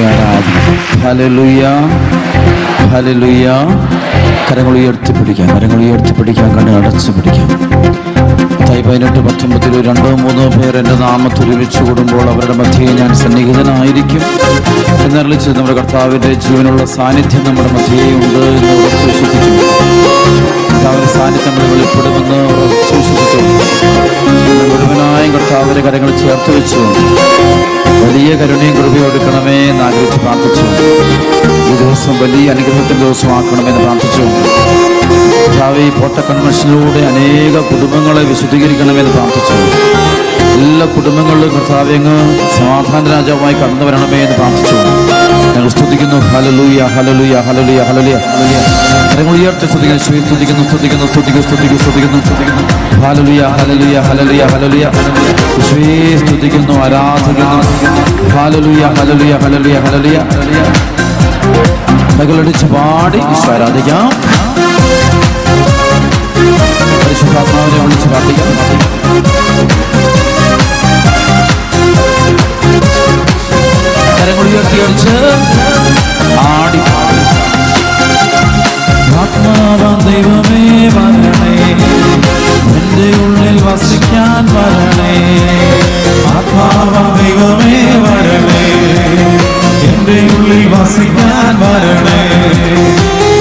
ആരാധന. Hallelujah, hallelujah. കരങ്ങൾ ഉയർത്തിപ്പിടിക്കാം, കരങ്ങൾ ഉയർത്തിപ്പിടിക്കാം, കണ്ണ് അടച്ചു പിടിക്കാം. 18:19 2-3 പേർ എൻ്റെ നാമത്തിൽ ഒരുമിച്ച് കൂടുമ്പോൾ അവരുടെ മധ്യേ ഞാൻ സന്നിഹിതനായിരിക്കും എന്നറിയിച്ച് നമ്മുടെ കർത്താവിൻ്റെ ജീവനുള്ള സാന്നിധ്യം നമ്മുടെ മധ്യേ ഉണ്ട് എന്ന് ഉറച്ചു വിശ്വസിച്ചു. കർത്താവിൻ്റെ സാന്നിധ്യം വെളിപ്പെടുമെന്ന് ഉറച്ചു വിശ്വസിച്ചു. മുഴുവനായും കർത്താവിൻ്റെ കരങ്ങൾ ചേർത്ത് വെച്ചു വലിയ കരുണയും കൃപയും എടുക്കണമേ എന്ന് ആഗ്രഹിച്ച് പ്രാർത്ഥിച്ചു. ഈ ദിവസം വലിയ അനുഗ്രഹത്തിൻ്റെ ദിവസമാക്കണമെന്ന് പ്രാർത്ഥിച്ചു. കർത്താവേ, ഈ പോട്ട കൺവെൻഷനിലൂടെ അനേക കുടുംബങ്ങളെ വിശുദ്ധീകരിക്കണമെന്ന് പ്രാർത്ഥിച്ചു. എല്ലാ കുടുംബങ്ങളിലും കർത്താവേ അങ്ങ് സമാധാന രാജാവുമായി കടന്നു വരണമേ എന്ന് പ്രാർത്ഥിച്ചു. ഞങ്ങൾ സ്തുതിക്കുന്നു. Hallelujah, hallelujah, hallelujah, hallelujah, hallelujah. ഞങ്ങൾ ഉയർത്തി സ്തുതിക്കുന്നു, സ്തുതിക്കുന്നു, സ്തുതിക്കുന്നു, സ്തുതിക്കുന്നു, സ്തുതിക്കുന്നു, സ്തുതിക്കുന്നു. Hallelujah, hallelujah, hallelujah, hallelujah. യേശുവേ സ്തുതിക്കുന്നു, ആരാധിക്കുന്നു. Hallelujah, hallelujah, hallelujah, hallelujah. കൈകളടിച്ച് പാടി ഈശോ ആരാധിക്കാം. പരിശുദ്ധാത്മാവിനെ വിളിച്ച് പ്രാർത്ഥിക്കാം. കരങ്ങൾ ഉയർത്തിയടിച്ച് ആടി പാടി. ആത്മാവാം ദൈവമേ വരണേ, എൻ്റെ ഉള്ളിൽ വസിക്കാൻ വരണേ. ആത്മാവാം ദൈവമേ വരണേ, എൻ്റെ ഉള്ളിൽ വസിക്കാൻ വരണേ.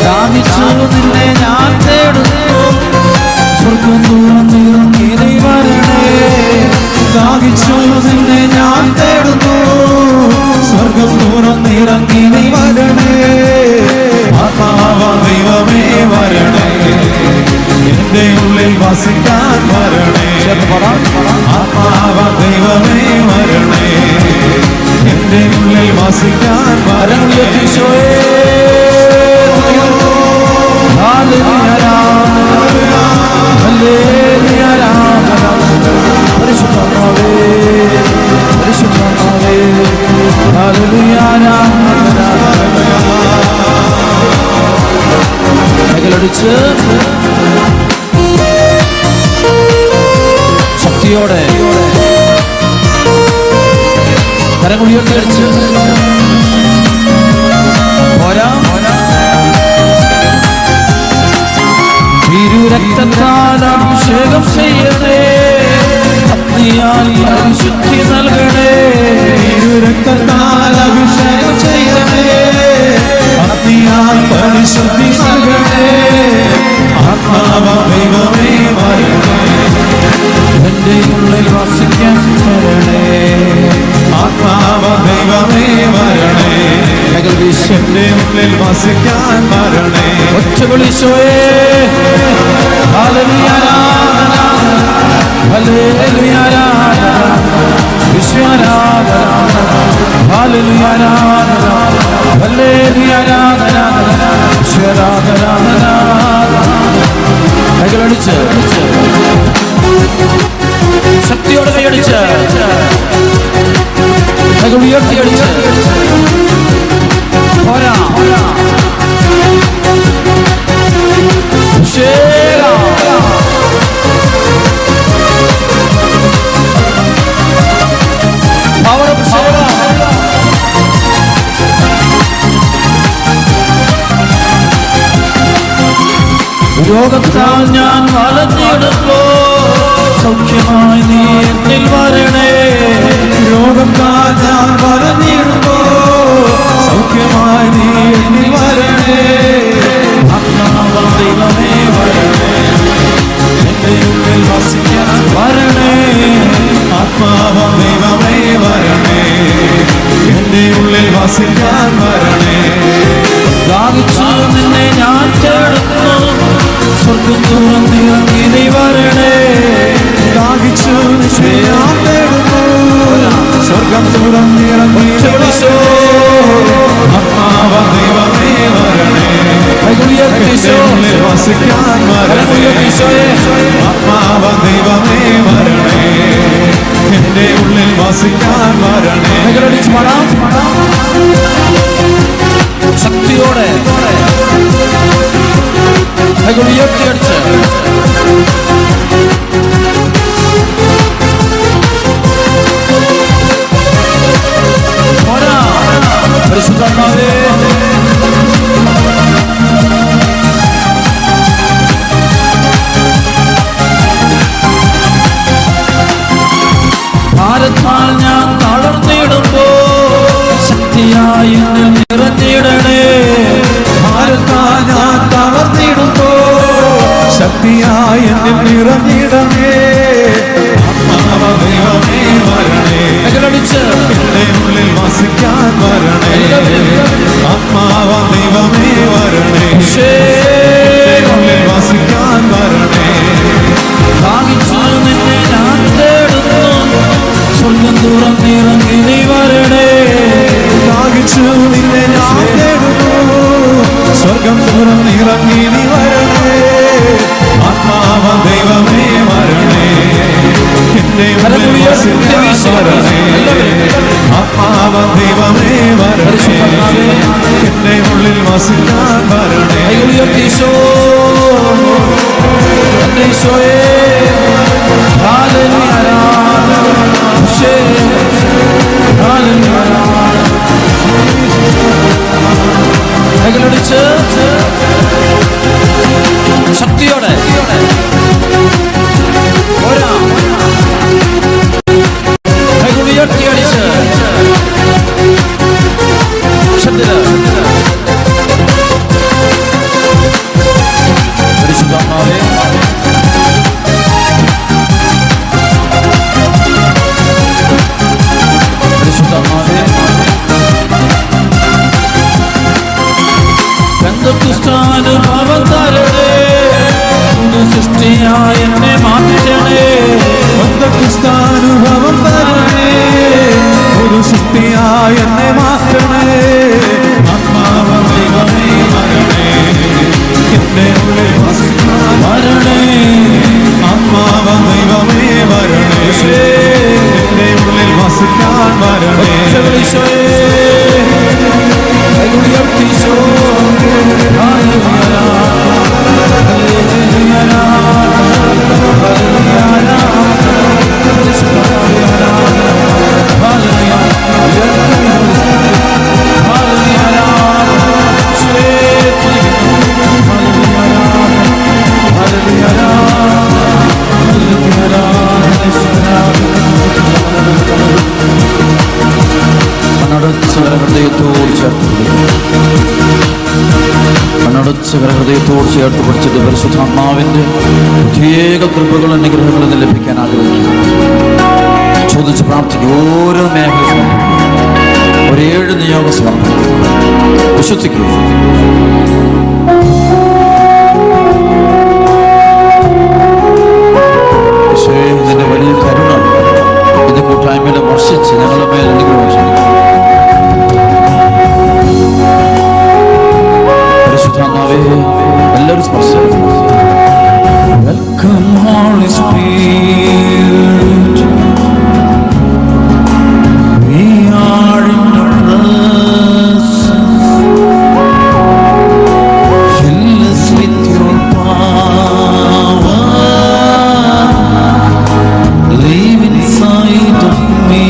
ദാഹിച്ചു നിന്നെ ഞാൻ തേടുന്നു, സ്വർഗം തുറന്നിറങ്ങി നീ വരണേ. ദാഹിച്ചു നിന്നെ ഞാൻ തേടുന്നു, സ്വർഗം തുറന്നിറങ്ങി നീ വരണേ. ആത്മാവാം ദൈവമേ വരണേ, എൻ്റെ ഉള്ളിൽ വസിക്കാൻ വരണേ. ആത്മാവാം ദൈവമേ വരണേ, എൻ്റെ ഉള്ളിൽ വസിക്കാൻ വരണേ. ശക്തിയോടെ കരങ്ങൾ ഉയർത്തിയടിച്ച് തിരുരക്തത്താൽ അഭിഷേകം ചെയ്യണേ, അഗ്നിയാൽ പരിശുദ്ധി നൽകണേ. തിരുരക്തത്താൽ അഭിഷേകം ചെയ്യണേ, അഗ്നിയാൽ പരിശുദ്ധി നൽകണേ. ആത്മാവാം ദൈവമേ വരണേ, എൻ്റെ ഉള്ളിൽ വസിക്കാൻ വരണേ. ആത്മാവാം ദൈവമേ വരണേ, എൻ്റെ ഉള്ളിൽ വസിക്കാൻ വരണേ. ഒറ്റവിളിച്ചോയേ hallelujah, hallelujah, Vishwanatha, hallelujah, hallelujah, Vishwanatha. കൈകളടിച്ച് ശക്തിയോടെ കൈയടിച്ച് കൈകൾ ഉയർത്തിയടിച്ച് പോരാ. രോഗത്താൽ ഞാൻ വലഞ്ഞിടുമ്പോ സൗഖ്യമായി നീ എന്നിൽ വരണേ. രോഗത്താൽ ഞാൻ വലഞ്ഞിടുമ്പോ സൗഖ്യമായി നീ എന്നിൽ വരണേ. ആത്മാവാം ദൈവമേ വരണേ, എൻ്റെ ഉള്ളിൽ വസിക്കാൻ വരണേ. ആത്മാവാം ദൈവമേ വരണേ, എൻ്റെ ഉള്ളിൽ വസിക്കാൻ വരണേ. ദാഹിച്ചു നിന്നെ ഞാൻ തേടുന്നു, സ്വർഗം തുറന്നിറങ്ങി നീ വരണേ. ദാഹിച്ചു നിന്നെ ഞാൻ തേടുന്നു, സ്വർഗം തുറന്നിറങ്ങി. ആത്മാവാം ദൈവമേ വരണേ, ഉള്ളിൽ വസിക്കാൻ വരണേ. ആത്മാവാം ദൈവമേ വരണേ, എൻ്റെ ഉള്ളിൽ വസിക്കാൻ വരണേ. ശക്തിയോടെ ഉയർത്തിയടിച്ച് ശക്തിയായി എന്നിൽ നിറഞ്ഞിടമേ. ദൈവമേ വരണേ, എന്റെ ഉള്ളിൽ വസിക്കാൻ വരണേ. ആത്മാവ ദൈവമേ വരണേ, ഉള്ളിൽ വസിക്കാൻ വരണേ. ദാഹിച്ചു നിന്നെ ഞാൻ തേടുന്നു, സ്വർഗം തുറന്നിറങ്ങി നീ വരണേ. ദാഹിച്ചു നിന്നെ ഞാൻ തേടുന്നു, സ്വർഗം തുറന്നിറങ്ങി നീ വരണേ. ആത്മാവ ദൈവമേ വരണേ, എന്റെ ഉള്ളിൽ വസിക്കാൻ വരണേ. ആത്മാവ ദൈവമേ വരണേ, എന്റെ ഉള്ളിൽ വസിക്കാൻ വരണേ. ശക്തിയോടെ ഉയർത്തിയടിച്ച് പരിശുദ്ധാത്മാവേ, പരിശുദ്ധാത്മാവേ, പെന്തക്കോസ്താനുഭവം തരണേ, സൃഷ്ടിയായ എന്നെ മാറ്റണേ. പെന്തക്കോസ്താനുഭവം തരണേ, ഒരു സൃഷ്ടിയായി എന്നെ മാറ്റണേ. ആത്മാവ ദൈവമേ വരണേ, എന്റെ ഉള്ളിൽ വസിക്കാൻ വരണേ. ആത്മാവ ദൈവമേ വരണേ, എന്റെ ഉള്ളിൽ വസിക്കാൻ വരണേ. ഹൃദയത്തോട് ചേർത്ത് പിടിച്ചിട്ട് പരിശുദ്ധാത്മാവിന്റെ പ്രത്യേക കൃപകളും അനുഗ്രഹങ്ങളും ലഭിക്കാൻ ആഗ്രഹിക്കുന്നു. ചോദിച്ച് പ്രാർത്ഥിക്കും. ഓരോ മേഖല ഒരു 7 നിയോഗ സമർപ്പിക്കും. വിശ്വസിക്കുക. ഇതിന്റെ വലിയ കരുണ ഇത് കൂട്ടായ്മയുടെ വർഷിച്ച് ഞങ്ങളുടെ മേൽ അനുഗ്രഹം വർഷിക്കും. പരിശുദ്ധാത്മാവേ, എല്ലാവരും സ്പർശിക്കും. Welcome Holy Spirit, we are in your presence, fill us with your power, live inside of me.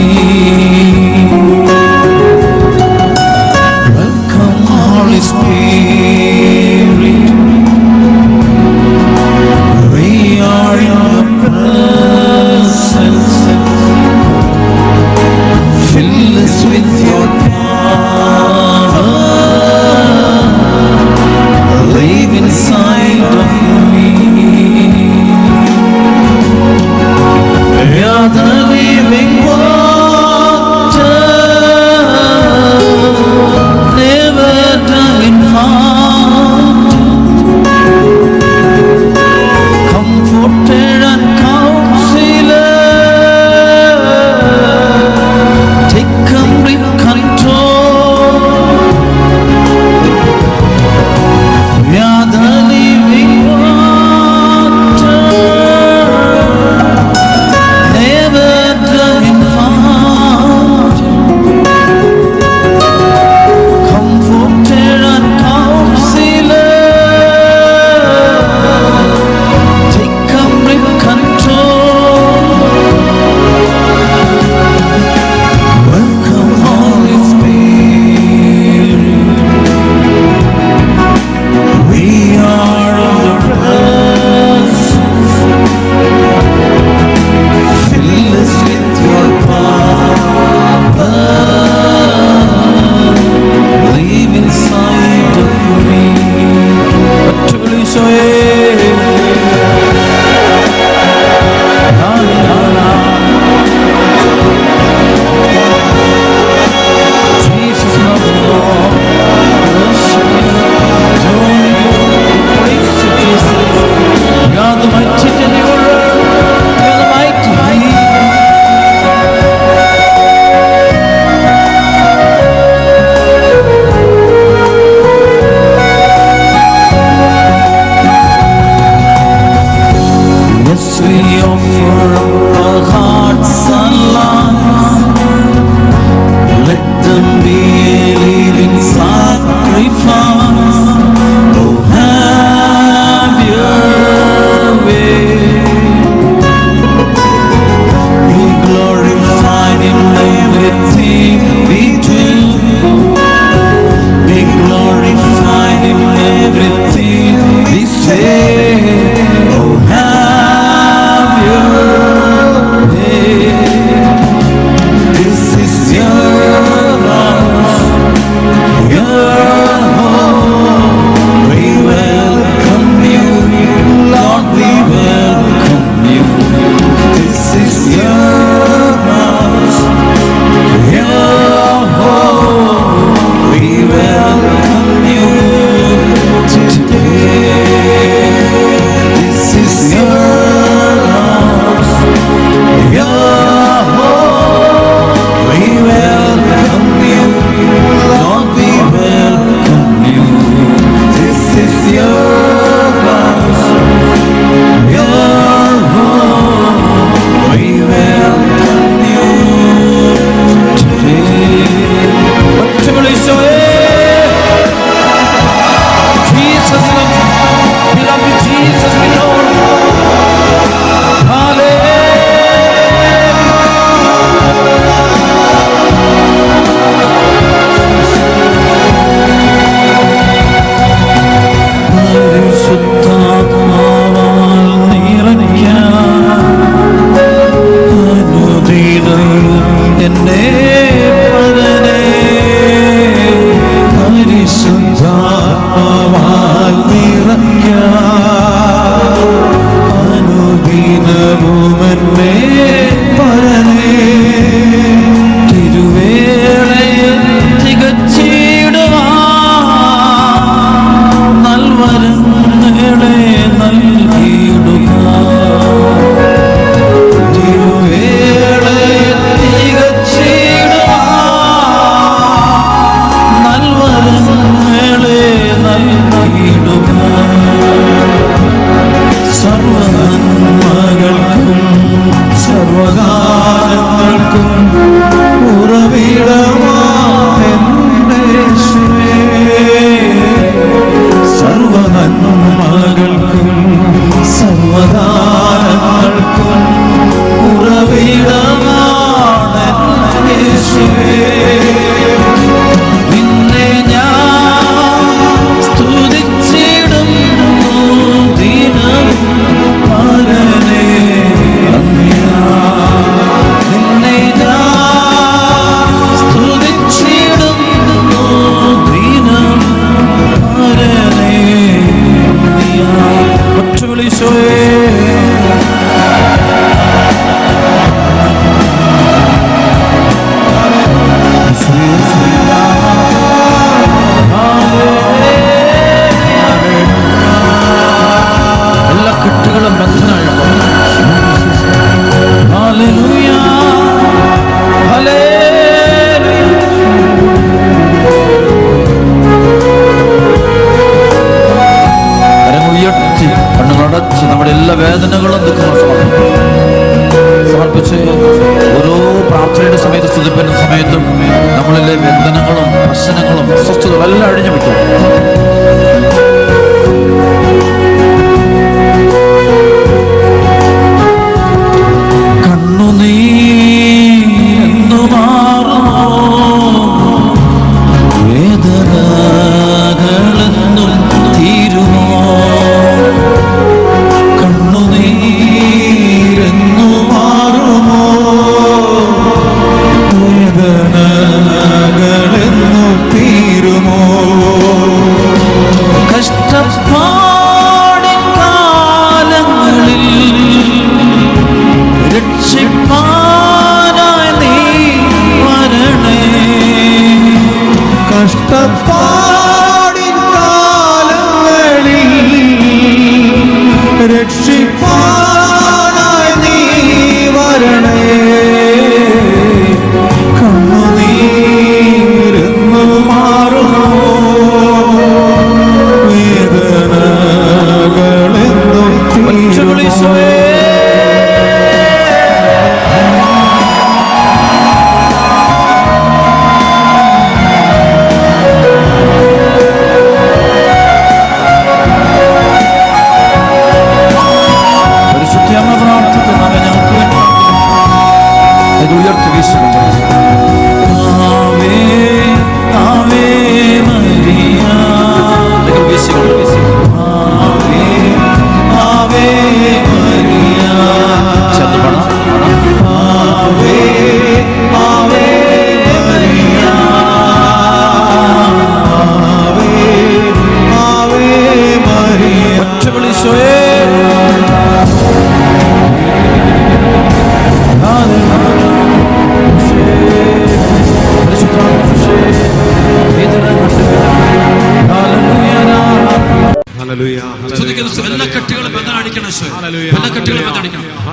നമ്മുടെ എല്ലാ വേദനകളും ദുഃഖങ്ങളും സമർപ്പിച്ച് ഓരോ പ്രാർത്ഥനയുടെ സമയത്ത് സ്തുതിപ്പിന്റെ സമയത്തും നമ്മളിലെ ബന്ധനങ്ങളും പ്രശ്നങ്ങളും അസ്വസ്ഥതകളും എല്ലാം അഴിഞ്ഞു വിട്ടു. കണ്ണുനീരെന്നു മാറുമോ, വേദനകളെന്നും തീരുമോ? കണ്ണുനീരെന്നു മാറുമോ, വേദനകളെന്നു തീരുമോ? കഷ്ടപ്പാടിൻ കാലങ്ങളിൽ രക്ഷിപ്പാനായി നീ വരണേ. കഷ്ടപ്പാടിൻ കാലങ്ങളിൽ രക്ഷിപ്പാനായി നീ വരണേ. കണ്ണുനീരെന്നു മാറുമോ, വേദനകളെന്നു തീരുമോ?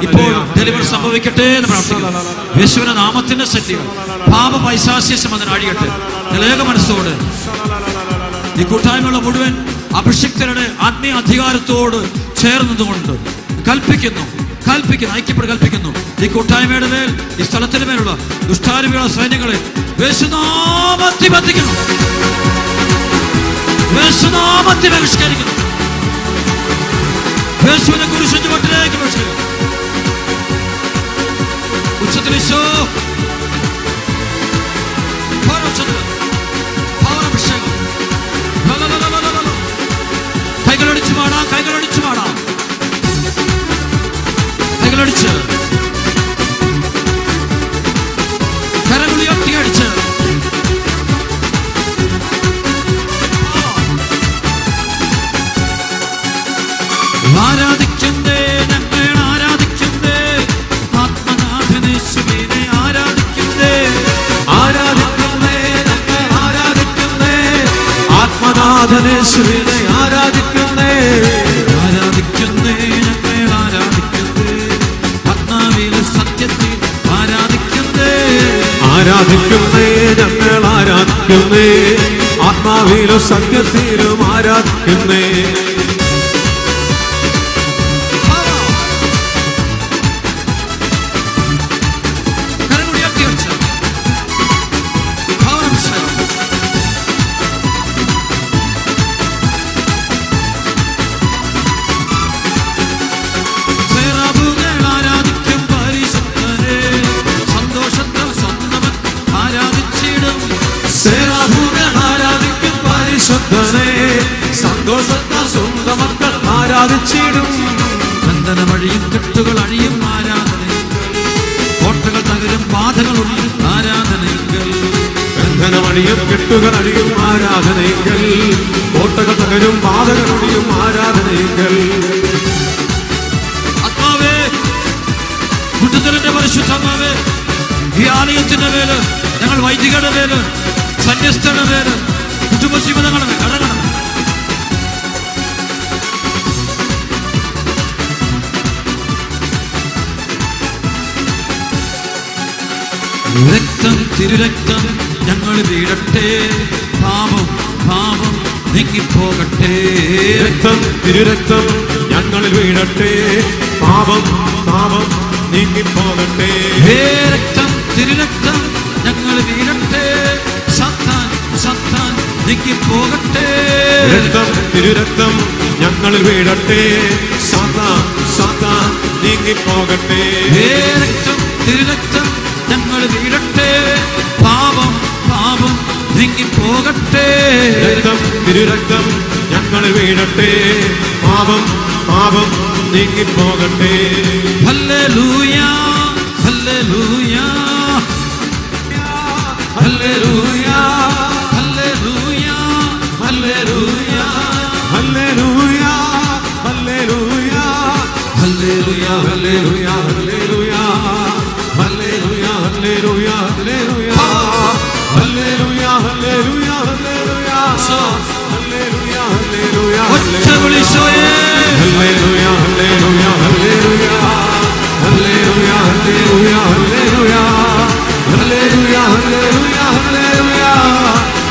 ഇപ്പോൾ ഡെലിവർ സംഭവിക്കട്ടെ എന്ന് പ്രാർത്ഥിക്കുന്നു. യേശുവിന്റെ നാമത്തിന്റെ ശക്തികൾ പാപ പൈശാചികം അതിനെ അഴിയട്ടെ. ഏക മനസ്സോട് ഈ കൂട്ടായ്മയുള്ള മുഴുവൻ അഭിഷിക്തരുടെ ആത്മീയ അധികാരത്തോട് ചേർന്നതുകൊണ്ട് കൽപ്പിക്കുന്നു, കൽപ്പിക്കുന്നു. ഈ കൂട്ടായ്മയുടെ മേൽ, ഈ സ്ഥലത്തിന് മേലുള്ള ദുഷ്ടാരൂപികളുടെ സൈന്യങ്ങളെ യേശുനാമത്തിൽ ബന്ധിക്കുന്നു, യേശുനാമത്തിൽ ബഹിഷ്കരിക്കുന്നു, യേശുവിനെ കുരിശിന്റെ ചുവട്ടിലേക്ക് ബഹിഷ്കരിക്കുന്നു. ഉച്ചത്തിൽ ഈശോ കൈകളടിച്ചു പാടാം, കൈകളടിച്ച് കരകുളിയൊക്കെ അടിച്ച് ആരാധിക്കുന്നേ, ഞങ്ങൾ ആരാധിക്കുന്നേ, ആത്മനാഥനേശുവിനെ ആരാധിക്കുന്നേ, ആരാധിക്കുന്നേ, ഞങ്ങൾ ആരാധിക്കുന്നേ, ആത്മനാഥനേശുവിനെ ആരാധിക്കുന്നേ, ആരാധിക്കുന്നേ, ഞങ്ങൾ ആരാധിക്കുന്നേ, ആത്മാവിലെ സത്യത്തിൽ ആരാധിക്കുന്നേ, ആരാധിക്കുന്നേ, ഞങ്ങൾ ആരാധിക്കുന്നേ, ആത്മാവിലും സത്യത്തിലും ആരാധിക്കുന്നേ. സന്തോഷത്താൽ സ്വന്തം മക്കൾ ആരാധിച്ചിടും. ബന്ധനമഴിയും കെട്ടുകൾ അഴിയും ആരാധനയെങ്കിൽ, കോട്ടകൾ തകരും ബാധകൾ ഒഴിയും ആരാധനയെങ്കിൽ, ബന്ധനമഴിയും കെട്ടുകൾ അഴിയും ആരാധനയെങ്കിൽ, കോട്ടകൾ തകരും ബാധകൾ ഒഴിയും ആരാധനയെങ്കിൽ. ആത്മാവേ, കുട്ടുതലിന്റെ പരിശുദ്ധാത്മാവേ, ഈ ആലയത്തിന്റെ പേര്, ഞങ്ങൾ വൈദികരുടെ പേര്, സന്യസ്തരുടെ പേര്, കുടുംബജീവിതങ്ങളുടെ പേര് കടകണം. രക്തം, തിരുരക്തം ഞങ്ങൾ വീഴട്ടെ, പാപം നീങ്ങിപ്പോകട്ടെ. രക്തം, തിരുരക്തം ഞങ്ങളിൽ വീഴട്ടെ. പാപം പാപം നീങ്ങിപ്പോകട്ടെ. ഹേ രക്തം തിരുരക്തം ഞങ്ങൾ വീഴട്ടെ. സാത്താൻ സാത്താൻ നീങ്ങിപ്പോകട്ടെ. രക്തം തിരുരക്തം ഞങ്ങളിൽ വീഴട്ടെ. സാത്താൻ സാത്താൻ നീങ്ങിപ്പോകട്ടെ. ഹേ രക്തം തിരുരക്തം ഞങ്ങൾ വീഴട്ടെ. പാപം പാപം നീങ്ങിപ്പോകട്ടെ. രക്തം തിരുരക്തം ഞങ്ങളിൽ വീഴട്ടെ. പാപം പാപം നീങ്ങിപ്പോകട്ടെ. Hallelujah hallelujah hallelujah hallelujah hallelujah hallelujah hallelujah hallelujah hallelujah hallelujah hallelujah hallelujah hallelujah hallelujah hallelujah hallelujah hallelujah ഒറ്റ വിളിച്ചോയേ. Hallelujah hallelujah hallelujah hallelujah hallelujah hallelujah hallelujah hallelujah hallelujah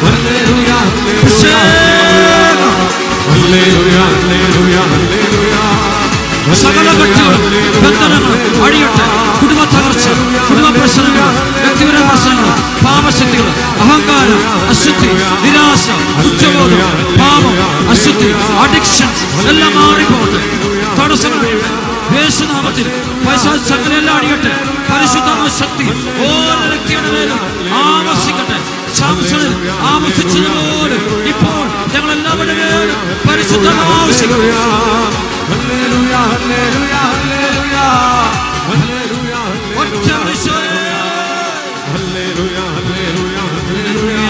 hallelujah hallelujah hallelujah hallelujah സകല കെട്ടുകളും ബന്ധനങ്ങളും അഴിയട്ടെ. കുടുംബ തകർച്ച, കുടുംബ പ്രശ്നങ്ങൾ, വ്യക്തിപര പ്രശ്നങ്ങൾ, പാപശക്തികൾ, അഹങ്കാരം, അശുദ്ധി, നിരാശ, കുറ്റബോധം, പാപം, അശുദ്ധി, അഡിക്ഷൻസ് എല്ലാം മാറിപ്പോകട്ടെ. തടസ്സങ്ങൾ യേശുനാമത്തിൽ പൈശാചിക ശക്തിയെല്ലാം അടിയട്ടെ. പരിശുദ്ധാത്മ ശക്തി ഓരോ വ്യക്തിയുടെ മേലും ആവസിക്കട്ടെ. ശംസനിൽ ആവസിച്ചതുപോലെ ഇപ്പോൾ ഞങ്ങൾ എല്ലാവരുടെ മേലും പരിശുദ്ധാത്മ ആവസിക്കട്ടെ. ഹല്ലേലൂയ ഹല്ലേലൂയ ഹല്ലേലൂയ ഹല്ലേലൂയ ഒറ്റ വിളിച്ചോയേ. Hallelujah hallelujah hallelujah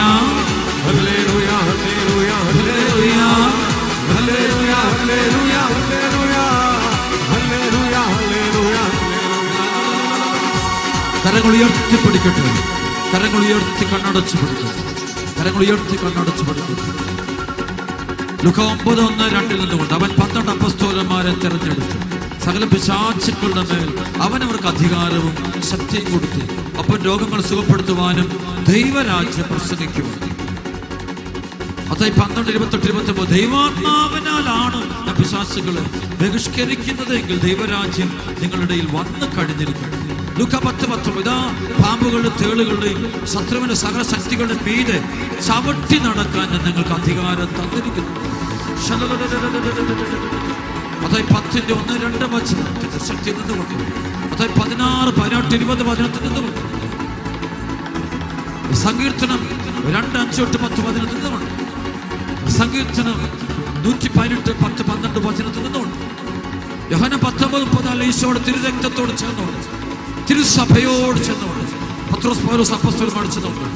hallelujah hallelujah hallelujah hallelujah hallelujah hallelujah hallelujah. കരങ്ങൾ ഉയർത്തി പിടിക്കട്ടെ. കരങ്ങൾ ഉയർത്തി കണ്ണടച്ച് പിടിക്കട്ടെ. കരങ്ങൾ ഉയർത്തി കണ്ണടച്ച് പിടിക്കട്ടെ. ലൂക്കാ 9:1-2 നിന്നുകൊണ്ട് അവൻ 12 അപ്പസ്തോലന്മാരെ തെരഞ്ഞെടുത്തു. സകല പിശാചുക്കളുടെ മേൽ അവൻ അവർക്ക് അധികാരവും ശക്തിയും കൊടുത്തു. അപ്പോൾ രോഗങ്ങൾ സുഖപ്പെടുത്തുവാനും ദൈവരാജ്യം പ്രസംഗിക്കുവാനും. അതായത് 12:28-29 ദൈവാത്മാവിനാലാണ് പിശാചുകളെ ബഹിഷ്കരിക്കുന്നത് എങ്കിൽ ദൈവരാജ്യം നിങ്ങളുടെ ഇടയിൽ വന്നു കഴിഞ്ഞിരിക്കുന്നു. ലൂക്കാ 10:19 ഇതാ പാമ്പുകളുടെ തേളുകളുടെയും ശത്രുവിന്റെ സകല ശക്തികളുടെ മീതെ ചവിട്ടി നടക്കാൻ നിങ്ങൾക്ക് അധികാരം തന്നിരിക്കുന്നു. അതായത് 10:1-2 ശക്തി നിന്നുകൊണ്ട്. അതായത് 16, 18, 20 വചനത്തിൽ നിന്നുകൊണ്ട്. സങ്കീർത്തനം 2:5-10 നിന്നുകൊണ്ട്. സങ്കീർത്തനം 118, 10, 12 വചനത്തിൽ നിന്നുകൊണ്ട്. യോഹന്നാൻ 19:34 ഈശോയുടെ തിരുരക്തത്തോട് ചേർന്നുകൊണ്ട്, തിരുസഭയോട് ചേർന്നുകൊണ്ട്, പത്രോസ് പൗലോസ് അപ്പോസ്തലന്മാരോട് ചേർന്നുകൊണ്ട്,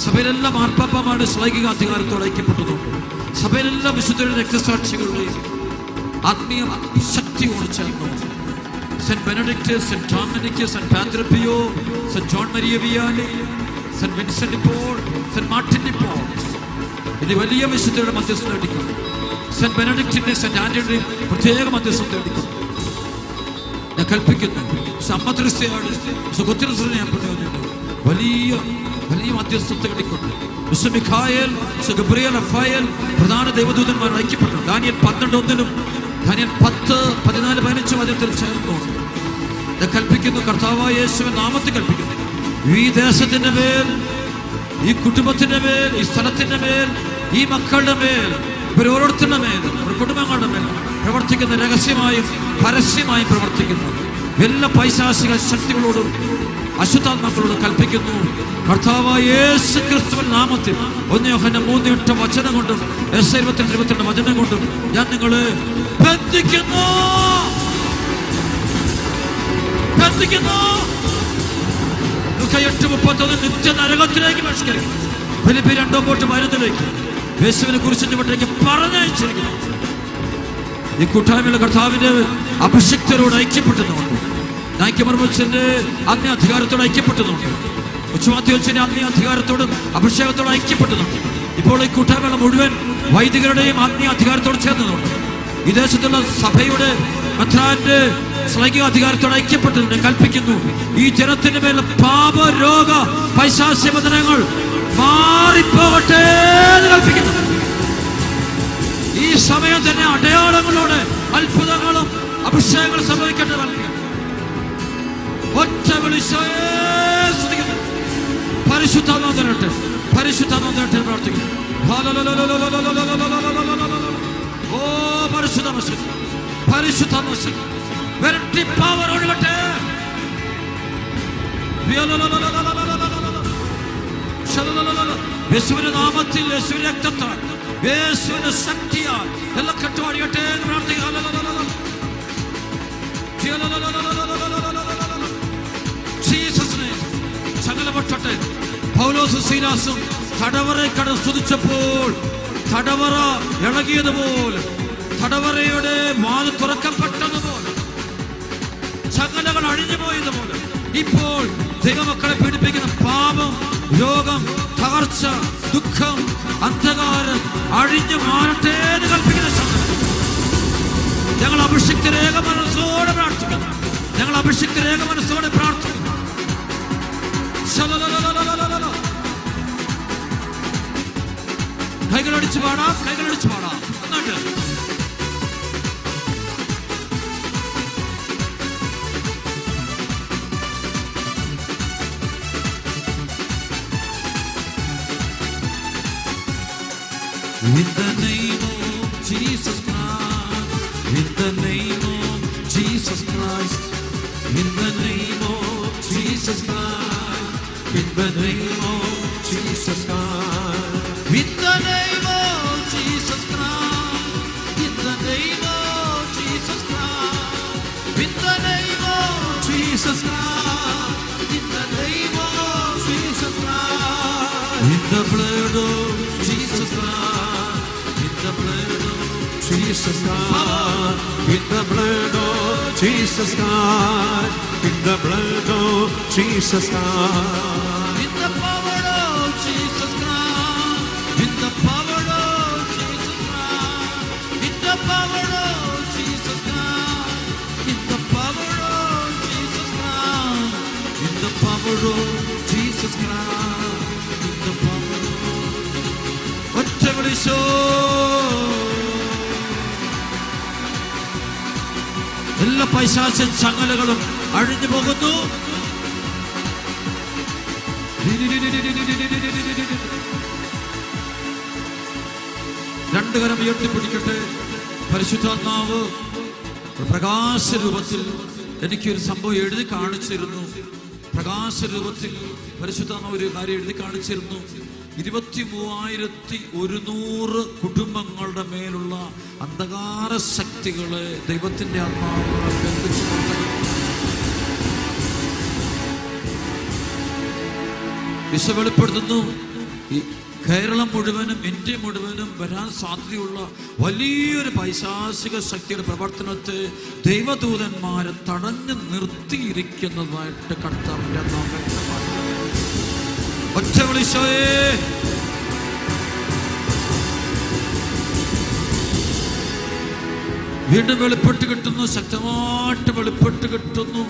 സഭയിലെല്ലാം മാർപ്പാപ്പമാരുടെ ശ്ലൈകിക അധികാരത്തോടെ ഐക്യപ്പെട്ടുകൊണ്ട്, സഭയിലെല്ലാ വിശുദ്ധരുടെ രക്തസാക്ഷികളുടെയും ആത്മീയ ശക്തിയോട് ചേർന്നുകൊണ്ട്, saint Benedict, saint Dominic, saint Padre Pio, saint John Maria Vianney, saint Vincent Paul, saint Martin Paul എന്നീ വലിയ വിശുദ്ധരുടെ മധ്യസ്ഥം തേടിക്കും. സെന്റ് ബെനഡിക്റ്റിന്റെ, സെന്റ് ആന്റണിയുടെയും പ്രത്യേക മധ്യസ്ഥം തേടിക്കും. ഞാൻ കൽപ്പിക്കുന്നു, സമ്മദ്രിസ്തയോട് വലിയ വലിയ മധ്യസ്ഥത്തെ കിട്ടിക്കൊണ്ട് മിഖായേൽ, ഗബ്രിയേൽ, റഫായേൽ പ്രധാന ദൈവദൂതന്മാർ ഐക്യപ്പെട്ടു. ദാനിയേൽ 12:1 ദാനിയേൽ 10, 14, 15 വചനത്തിൽ ചേർന്നു. ഞാൻ കൽപ്പിക്കുന്നു, കർത്താവായ യേശുവിന്റെ നാമത്തിൽ കൽപ്പിക്കുന്നു, ഈ ദേശത്തിന്റെ മേൽ, ഈ കുടുംബത്തിന്റെ മേൽ, ഈ സ്ഥലത്തിന്റെ മേൽ, ഈ മക്കളുടെ മേൽ, ഇവരോരോരുത്തരുടെ മേൽ, ഒരു കുടുംബങ്ങളുടെ മേൽ പ്രവർത്തിക്കുന്ന, രഹസ്യമായും പരസ്യമായും പ്രവർത്തിക്കുന്നു എല്ലാ പൈശാചിക ശക്തികളോടും അശുദ്ധാത്മാക്കളോട് കൽപ്പിക്കുന്നു, കർത്താവായ യേശു ക്രിസ്തുവിന്റെ നാമത്തിൽ 1 യോഹന്നാൻ 3:8 വചനം കൊണ്ടും യെശയ്യാ 22 വചനം കൊണ്ടും ഞാൻ നിങ്ങളെ ബന്ധിക്കുന്നു. ലൂക്കാ 8:31 നിത്യ നരകത്തിലേക്ക് ബഹിഷ്കരിക്കുന്നു. ഫിലിപ്പി 2:8 മരുന്നിലേക്ക് യേശുവിനെ കുറിച്ച് ഇവിടേക്ക് പറഞ്ഞയച്ചിരിക്കുന്നു. ഈ കൂട്ടായ്മയിലെ കർത്താവിന്റെ അഭിഷിക്തരോട് ഐക്യപ്പെട്ടുന്നുണ്ട്. നായ്ക്കമർമ്മച്ചന്റെ ആത്മീയ അധികാരത്തോട് ഐക്യപ്പെട്ടുന്നുണ്ട്. ഉച്ചമാത്യോച്ചന്റെ ആത്മീയ അധികാരത്തോടും അഭിഷേകത്തോട് ഐക്യപ്പെട്ടുന്നുണ്ട്. ഇപ്പോൾ ഈ കൂട്ടായ്മ മുഴുവൻ വൈദികരുടെയും ആത്മീയ അധികാരത്തോട് ചേർന്നുണ്ട്. ഈ ദേശത്തുള്ള സഭയുടെ മെത്രാന്റെ ശ്ലൈകിക അധികാരത്തോട് ഐക്യപ്പെട്ടുന്നുണ്ട്. കൽപ്പിക്കുന്നു, ഈ ജനത്തിന്റെ മേൽ പാപ, രോഗ, പൈശാചിക ബന്ധനങ്ങൾ മാറിപ്പോകട്ടെ എന്ന് കൽപ്പിക്കുന്നു. ഈ സമയം തന്നെ അടയാളങ്ങളോടെ, അത്ഭുതങ്ങളും അഭിഷേകങ്ങൾ സംഭവിക്കട്ടെ. ഒറ്റ വിളിച്ചോയെ സ്തുതിക്കുന്നു. പരിശുദ്ധാത്മാവ് തരട്ടെ, പരിശുദ്ധാത്മാവ് തരട്ടെ പ്രാർത്ഥിക്കുന്നു. ഓ പരിശുദ്ധാത്മാവ്, പരിശുദ്ധാത്മാവ് വരട്ടി പവർ ഒഴുകട്ടെ. യേശുവിന്റെ നാമത്തിൽ, യേശുവിന്റെ രക്തത്താൽ, യേശുവിന്റെ ശക്തിയാൽ എല്ലാം കെട്ടുവാടിയട്ടെ എന്ന് പ്രാർത്ഥിക്കുന്നു. ചങ്ങലപെട്ടട്ടെ. പൗലോസും സീലാസും തടവറ കടന്ന് സ്തുതിച്ചപ്പോൾ തടവറ ഇളകിയതുപോലെ, തടവറയുടെ വാത് തുറക്കപ്പെട്ടതുപോലെ, ചങ്ങലകൾ അഴിഞ്ഞു പോയതുപോലെ ഇപ്പോൾ ദൈവമക്കളെ പീഡിപ്പിക്കുന്ന പാപം, രോഗം, തകർച്ച, ദുഃഖം, അന്ധകാരം അഴിഞ്ഞു മാറട്ടെ എന്ന് കൽപ്പിക്കുന്ന ശബ്ദം. ഞങ്ങൾ അഭിഷിക്തരേക മനസ്സോടെ പ്രാർത്ഥിക്കുന്നു. ഞങ്ങൾ അഭിഷിക്തരേക മനസ്സോടെ പ്രാർത്ഥിക്കുന്നു. കൈകളടിച്ച് പാടാം, കൈകളടിച്ച് പാടാം. എന്നിട്ട് in the name of Jesus Christ, in the name of Jesus Christ, in the name of Jesus Christ, in the name of Jesus Christ, in the name of Jesus Christ, in the name of Jesus Christ, in the name of Jesus Christ, in the name of Jesus Christ, in the blood of Jesus Christ, in the blood of Jesus Christ, in the blood of Jesus Christ, in the blood of Jesus Christ, in the power of Jesus Christ, in the power of Jesus Christ, in the power of Jesus Christ, in the power of Jesus Christ, in the power of Jesus Christ, in the power of ഒറ്റ വിളിച്ചോ. എല്ലാ പൈശാച ചങ്ങലകളും അഴിഞ്ഞു പോകുന്നു. രണ്ടു കരം ഉയർത്തിപ്പിടിക്കട്ടെ. പരിശുദ്ധാത്മാവ് പ്രകാശ രൂപത്തിൽ എനിക്കൊരു സംഭവം എഴുതി കാണിച്ചിരുന്നു. പ്രകാശ രൂപത്തിൽ പരിശുദ്ധാത്മാവ് ഒരു കാര്യം എഴുതി കാണിച്ചിരുന്നു. 23,100 കുടുംബങ്ങളുടെ മേലുള്ള അന്ധകാര ശക്തികളെ ദൈവത്തിന്റെ ആത്മാവ് ബന്ധിച്ചു. വിശ വെളിപ്പെടുത്തുന്നു. ഈ കേരളം മുഴുവനും ഇന്ത്യ മുഴുവനും വരാൻ സാധ്യതയുള്ള വലിയൊരു പൈശാചിക ശക്തിയുടെ പ്രവർത്തനത്തെ ദൈവദൂതന്മാരെ തടഞ്ഞു നിർത്തിയിരിക്കുന്നതായിട്ട് കർത്താവിന്റെ നാമത്തിൽ ഒറ്റ വിളിച്ചോയേ. വീണ്ടും വെളിപ്പെട്ട് കിട്ടുന്നു, ശക്തമായിട്ട് വെളിപ്പെട്ട് കിട്ടുന്നു.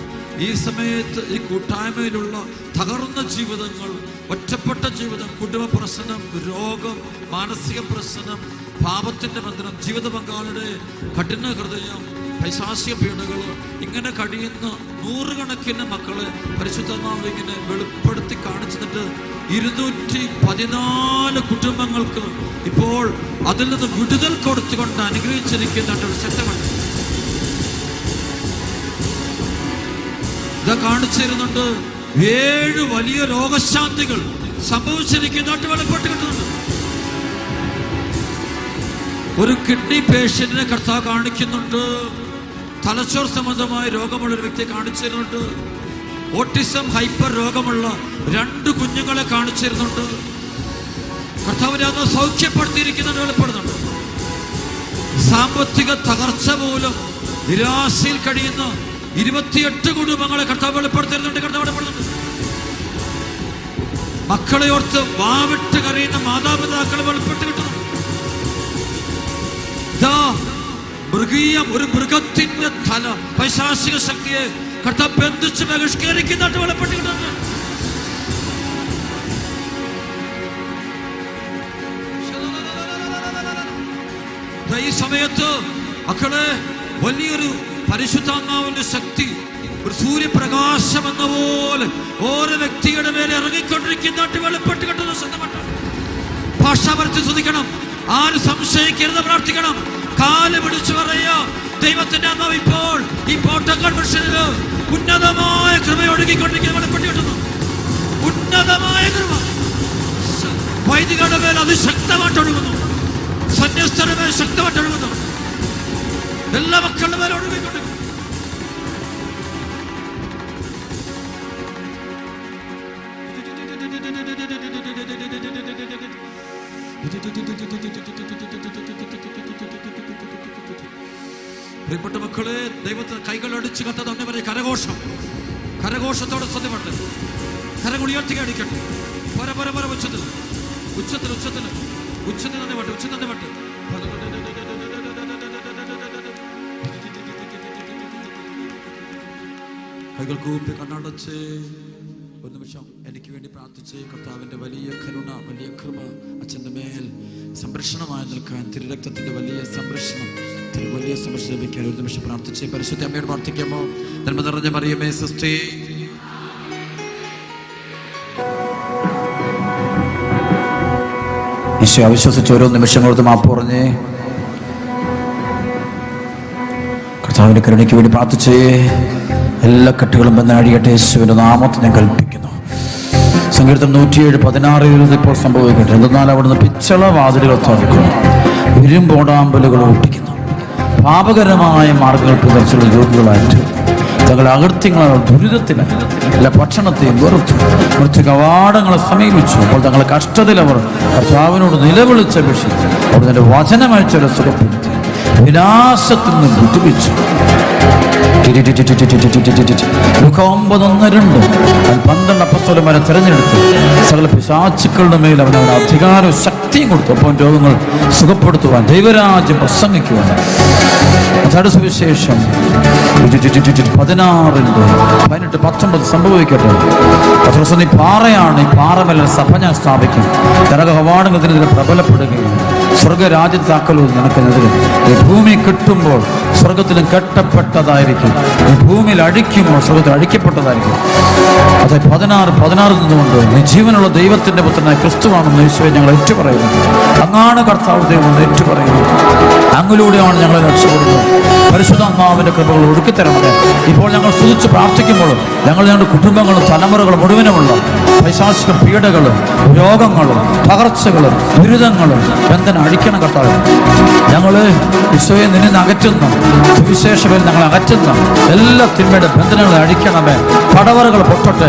ഈ സമയത്ത് ഈ കൂട്ടായ്മയിലുള്ള തകർന്ന ജീവിതങ്ങൾ, ഒറ്റപ്പെട്ട ജീവിതം, കുടുംബ പ്രശ്നം, രോഗം, മാനസിക പ്രശ്നം, പാപത്തിന്റെ ബന്ധനം, ജീവിത പങ്കാളിയുടെ കഠിന ഹൃദയം, പൈശാചിക പീഡകൾ, ഇങ്ങനെ കഴിയുന്ന നൂറുകണക്കിന് മക്കളെ പരിശുദ്ധാത്മാവ് ഇങ്ങനെ വെളിപ്പെടുത്തി കാണിച്ചിട്ട് 214 കുടുംബങ്ങൾക്ക് ഇപ്പോൾ അതിൽ നിന്ന് വിടുതൽ കൊടുത്തുകൊണ്ട് അനുഗ്രഹിച്ചിരിക്കുന്ന ഒരു ശക്തമുണ്ട്. ഇതാ കാണിച്ചിരുന്നുണ്ട്. 7 വലിയ രോഗശാന്തികൾ സംഭവിച്ചിരിക്കുന്നതായിട്ട് വെളിപ്പെട്ട് കിട്ടുന്നുണ്ട്. ഒരു കിഡ്നി പേഷ്യന്റിനെ കർത്താവ് കാണിക്കുന്നുണ്ട്. തലച്ചോർ സംബന്ധമായ രോഗമുള്ള ഒരു വ്യക്തിയെ കാണിച്ചിരുന്നുണ്ട്. ഓട്ടിസം ഹൈപ്പർ രോഗമുള്ള 2 കുഞ്ഞുങ്ങളെ കാണിച്ചിരുന്നുണ്ട്. കർത്താവിനെ അന്ന് സൗഖ്യപ്പെടുത്തിയിരിക്കുന്നത് വെളിപ്പെടുന്നുണ്ട്. സാമ്പത്തിക തകർച്ച മൂലം നിരാശയിൽ കഴിയുന്ന 28 കുടുംബങ്ങളെ കർത്താവ് വെളിപ്പെടുത്തിരുന്നുണ്ട്. കർത്താവ് വെളിപ്പെടുന്നുണ്ട്. മക്കളെ ഓർത്ത് വാവിട്ട് കരയുന്ന മാതാപിതാക്കളെ വെളിപ്പെട്ട് കിട്ടുന്നു. മൃഗീയം, ഒരു മൃഗത്തിന്റെ തല, പൈശാചിക ശക്തിയെ കർത്താവ് ബന്ധിച്ച് ബഹിഷ്കരിക്കുന്നതായിട്ട് വെളിപ്പെട്ട് കിട്ടുന്നു. ഈ സമയത്ത് മക്കളെ വലിയൊരു പരിശുദ്ധാത്മാവിന്റെ ശക്തി ഒരു സൂര്യപ്രകാശം എന്ന പോലെ ഓരോ വ്യക്തിയുടെ മേലെ ഇറങ്ങിക്കൊണ്ടിരിക്കുന്നതായിട്ട് വെളിപ്പെട്ട് കിട്ടുന്ന സ്വന്തമായിട്ട് ഭാഷാപരത്തിൽ ശ്രദ്ധിക്കണം. ആരും സംശയിക്കരുത്, പ്രാർത്ഥിക്കണം. കാല് പിടിച്ചു പറയുക, ദൈവത്തിന്റെ ആത്മാവ് ഇപ്പോൾ ഈ പോട്ടം കൺവെൻഷനില് ഉന്നതമായ കൃപ ഒഴുകിക്കൊണ്ടിരിക്കുന്ന വെളിപ്പെട്ട് കിട്ടുന്നു. ഉന്നതമായ കൃപ വൈദികരുടെ മേൽ അതിശക്തമായിട്ട് ഒഴുകുന്നു, സന്യസ്തരുടെ മേൽ ശക്തമായിട്ട് ഒഴുകുന്നു, എല്ലാ മക്കളുടെ മേൽ ഒഴുകിക്കൊണ്ടിരിക്കുന്നു. പ്രിയപ്പെട്ട മക്കളെ, ദൈവത്തിന് കൈകളടിച്ച് കത്ത തന്നെ പറയും കരഘോഷം. കരഘോഷത്തോടെ സത്യമുണ്ട്. കരങ്ങൾ ഉയർത്തി അടിക്കട്ടെ. പര പര പര ഉച്ചത്തിൽ ഉച്ചത്തിൽ ഉച്ചത്തിൽ ഉച്ചത്തിൽ തന്നെ പട്ട് ഉച്ചത്തിൽ തന്നെ പട്ട്. കൈകൾ കൂപ്പി കണ്ണടച്ച് ഒരു നിമിഷം എനിക്ക് വേണ്ടി പ്രാർത്ഥിച്ച് കർത്താവിൻ്റെ വലിയ കരുണ, വലിയ കൃപ അച്ഛൻ്റെ മേൽ സംരക്ഷണമായി നിൽക്കാൻ, തിരുരക്തത്തിൻ്റെ വലിയ സംരക്ഷണം, വലിയ സംരക്ഷണം ലഭിക്കാൻ ഒരു നിമിഷം പ്രാർത്ഥിച്ച് പരിശുദ്ധ അമ്മയോട് പ്രാർത്ഥിക്കാമോ? നന്മ നിറഞ്ഞ മറിയമേ സ്വസ്തി. ഈശോ അവിശ്വസിച്ച് ഓരോ നിമിഷങ്ങളോട് മാപ്പ് പറഞ്ഞ് കർത്താവിൻ്റെ കരുണയ്ക്ക് വേണ്ടി പ്രാർത്ഥിച്ച് എല്ലാ കെട്ടുകളും ബന്ധനഴിയട്ടെ. യേശുവിൻ്റെ നാമത്തിൽ ഞാൻ കൽപ്പിക്കുന്നു. സങ്കീർത്തനം 107:16 ഇപ്പോൾ സംഭവിക്കട്ടെ. എന്തെന്നാൽ അവിടുന്ന് പിച്ചള വാതിലുകൾ തുറക്കുന്നു, ഇരുമ്പോടാമ്പലുകൾ ഒട്ടിക്കുന്നു, പാപകരമായ മാർഗങ്ങൾ പിന്തുടർച്ചുള്ള രോഗികളായിട്ട് തങ്ങളുടെ അകൃത്യങ്ങളാൽ ദുരിതത്തിലായി എല്ലാ ഭക്ഷണത്തെയും വെറുത്തു, മൃത്യു കവാടങ്ങളെ സമീപിച്ചു. അപ്പോൾ തങ്ങളുടെ കഷ്ടതയിൽ അവർ കർത്താവിനോട് നിലവിളിച്ചപേക്ഷിച്ചു. അവിടെ തന്റെ വചനമയച്ചവരെ സുഖപ്പെടുത്തി, വിനാശത്തിൽ നിന്ന് വിട്ടുപിച്ചു. 9:1-2 അപ്പോസ്തലന്മാരെ തിരഞ്ഞെടുത്തു. സകല പിശാചുക്കളുടെ മേൽ അവൻ അധികാരവും ശക്തിയും കൊടുത്തു. അപ്പോൾ രോഗങ്ങൾ സുഖപ്പെടുത്തുവാൻ, ദൈവരാജ്യം പ്രസംഗിക്കുവാൻ. അതാണ് സുവിശേഷം 16:18-19 സംഭവിക്കട്ടെ. പത്രോസ്, നീ പാറയാണ്, ഈ പാറമേൽ സഭ ഞാൻ സ്ഥാപിക്കും. നരക കവാടങ്ങൾക്കെതിരെ പ്രബലപ്പെടുകയും സ്വർഗരാജ്യത്താക്കലും നിനക്കെതിരെ. ഈ ഭൂമി കിട്ടുമ്പോൾ സ്വർഗത്തിലും കെട്ടപ്പെട്ടതായിരിക്കും, ഈ ഭൂമിയിൽ അഴിക്കുമ്പോൾ സ്വർഗത്തിൽ അഴിക്കപ്പെട്ടതായിരിക്കും. അത് 16 നിന്നുകൊണ്ട് നീ ജീവനുള്ള ദൈവത്തിന്റെ പുത്രനായ ക്രിസ്തുവാണെന്ന് യേശുവെ ഞങ്ങൾ ഏറ്റുപറയുന്നു. അങ്ങാണ് കർത്താവ് ദൈവം ഏറ്റുപറയുന്നു. അങ്ങിലൂടെയാണ് ഞങ്ങളെ രക്ഷപ്പെടുന്നത്. പരിശുദ്ധാത്മാവിന്റെ കൃപകൾ ഒഴുക്കിത്തരണമേ. ഇപ്പോൾ ഞങ്ങൾ സ്തുതിച്ച് പ്രാർത്ഥിക്കുമ്പോഴും ഞങ്ങളുടെ കുടുംബങ്ങളും തലമുറകളും മുഴുവനുമുള്ള പൈശാചിക പീഡകളും രോഗങ്ങളും പകർച്ചകളും ദുരിതങ്ങളും ബന്ധനം അഴിക്കണം കർത്താവ്. ഞങ്ങൾ ഈശോയെ നിന്നെ അകറ്റുന്ന സുവിശേഷത്തിൽ ഞങ്ങൾ അകറ്റുന്ന എല്ലാ തിന്മയുടെ ബന്ധനങ്ങളെ അഴിക്കണമേ. പടവറകൾ പൊട്ടട്ടെ.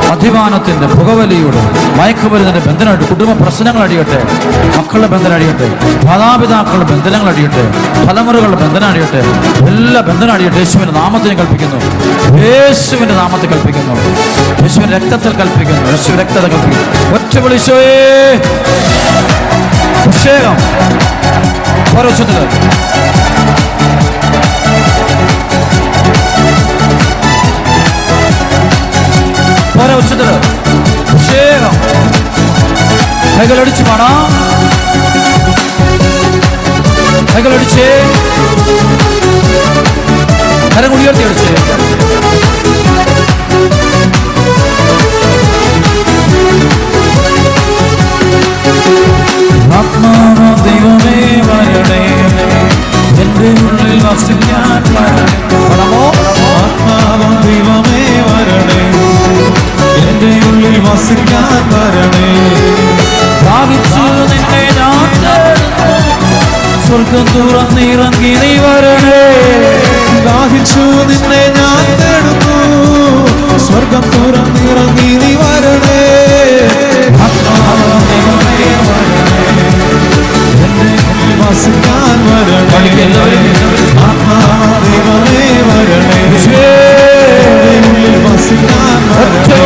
മദ്യപാനത്തിന്റെ, പുകവലിയുടെ, മയക്കുമരുന്നിന്റെ ബന്ധനമായിട്ട് കുടുംബ പ്രശ്നങ്ങൾ അടിയട്ടെ. മക്കളുടെ ബന്ധനം അടിയട്ടെ. മാതാപിതാക്കളുടെ ബന്ധനങ്ങൾ അടിയട്ടെ. തലമുറകളുടെ ബന്ധനം അടിയട്ടെ. എല്ലാ ബന്ധനം അടിയട്ടെ. യേശുവിന്റെ നാമത്തിൽ കൽപ്പിക്കുന്നു. യേശുവിന്റെ നാമത്തിൽ കൽപ്പിക്കുന്നു. യേശുവിന്റെ രക്തത്തിൽ കൽപ്പിക്കുന്നു. യേശു രക്തത്തിൽ കൽപ്പിക്കുന്നു. ഒറ്റ വിളിച്ചോയേ അഭിഷേകം പരവശത്തില് അഭിഷേകം. കൈകളടിച്ച് പാടാം. കൈകളടിച്ചേ, കരങ്ങൾ ഉയർത്തി അടിച്ചേ. ആത്മാവ ദൈവമേ വരണേ, എന്റെ ഉള്ളിൽ വസിക്കാൻ വരണേ. ആത്മാവ ദൈവമേ വരണേ, എന്റെ ഉള്ളിൽ വസിക്കാൻ വരണേ. ദാഹിച്ചു നിന്നെ ഞാൻ സ്വർഗം തുറന്നിറങ്ങി നീ വരണേ. ദാഹിച്ചു നിന്നെ ഞാൻ തേടുന്നു, സ്വർഗം തുറന്നിറങ്ങി നീ വരണേ. ആത്മാവ ദൈവമേ വരണേ, എന്റെ ഉള്ളിൽ വസിക്കാൻ വരണേ. ആത്മാവ ദൈവമേ വരണേ, എന്റെ ഉള്ളിൽ വസിക്കാൻ വരണേ.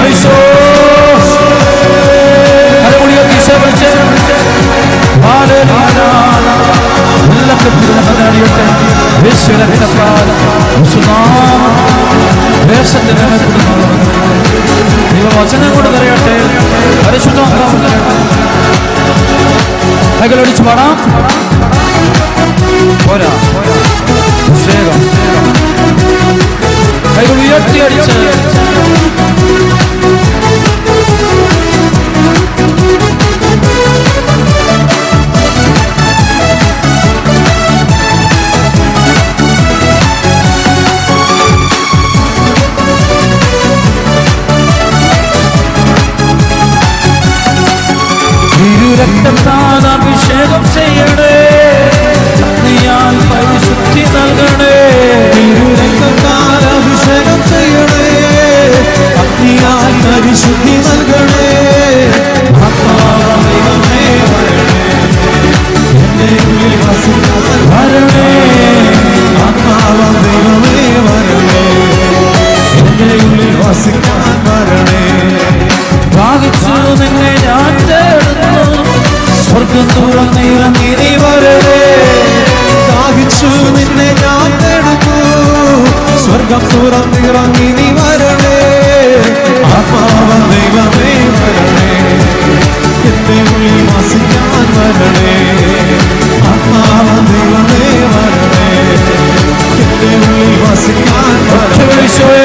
ദൈവവചനം കൊണ്ട് നിറയട്ടെ. പരിശുദ്ധാത്മാവ് കൈകളടിച്ച് പാടാം. പോരാ അഭിഷേകം കൈകൾ ഉയർത്തിയടിച്ച് രക്തത്താൽ അഭിഷേകം ചെയ്യണേ, അഗ്നിയാൽ പരിശുദ്ധി നൽകണേ. രക്തത്താൽ അഭിഷേകം ചെയ്യണേ, അഗ്നിയാൽ പരിശുദ്ധി നൽകണേ. ആത്മാവേ വരണേ, എന്റെ ഉള്ളിൽ വസിക്കാൻ വരണേ. ആത്മാവേ വരണേ, എന്റെ ഉള്ളിൽ വസിക്കാൻ വരണേ. ഭാഗിച്ചു നിന്നെ ഞാൻ തേടുന്നു, സ്വർഗം തുറന്നിറങ്ങി നീ വരണേ. ദാഹിച്ചു നിന്നെ ഞാൻ തേടുന്നു, സ്വർഗം തുറന്നിറങ്ങി നീ വരണേ. ആത്മാവൻ ദൈവമേ വരണേ, എന്റെ ഉള്ളിൽ വസിക്കാൻ വരണേ. ആത്മാവൻ ദൈവമേ വരണേ, എന്റെ ഉള്ളിൽ വസിക്കാൻ വരണേ.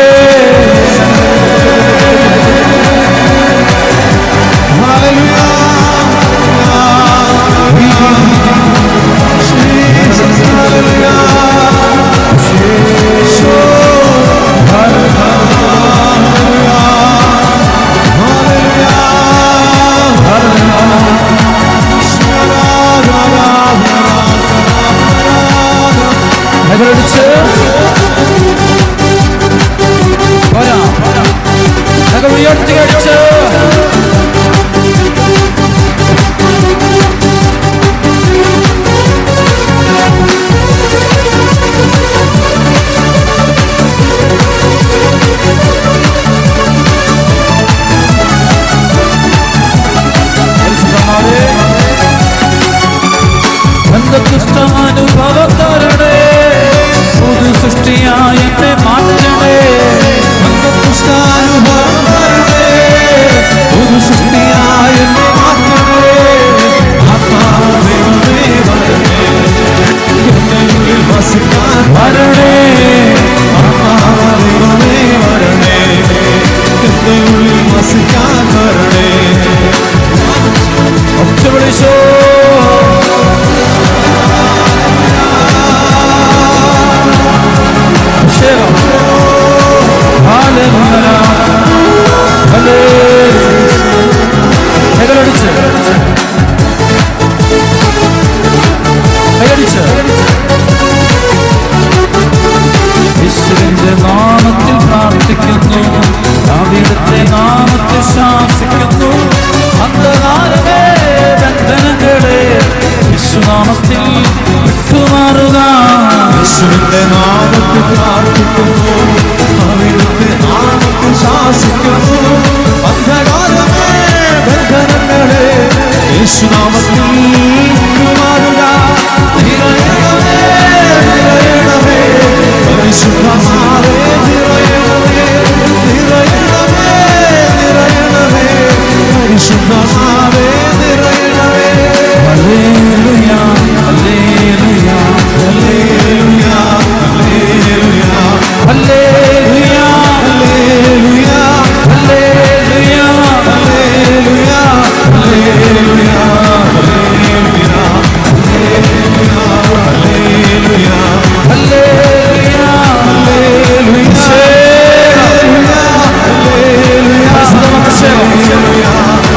ഉയർത്തിയടിച്ച് അനുഭവം തരണേ, പുതു സൃഷ്ടിയായി എന്നെ മാറ്റണേ. അനുഭവം തരണേ, പുതു സൃഷ്ടിയായി എന്നെ മാറ്റണേ. ആത്മാവേ വരണേ, എന്റെ ഉള്ളിൽ വസിക്കാൻ വരണേ. ആത്മാവേ വരണേ, എന്റെ ഉള്ളിൽ വസിക്കാൻ വരണേ. ഒച്ച വിളിച്ചോ യേശുവിന്റെ നാമത്തിൽ പ്രാർത്ഥിക്കുന്നു, ദാവീദിന്റെ നാമത്തിൽ ശാസിക്കുന്നു. അന്ധകാരമേ ബന്ധനങ്ങളെ യേശുനാമത്തിൽ വിട്ടുമാറുക. യേശുവിന്റെ നാമത്തിൽ പ്രാർത്ഥിക്കുന്നു, ദാവീദിന്റെ നാമത്തിൽ ശാസിക്കുന്നു. അന്ധകാരമേ ബന്ധനങ്ങളെ യേശുനാമത്തിൽ വിട്ടുമാറുക. നിറയണമേ നിറയണമേ, പരിശുദ്ധമാവേ നിറയണമേ. നിറയണമേ നിറയണമേ, പരിശുദ്ധമാവേ നിറയണമേ. Hallelujah hallelujah hallelujah hallelujah hallelujah hallelujah hallelujah hallelujah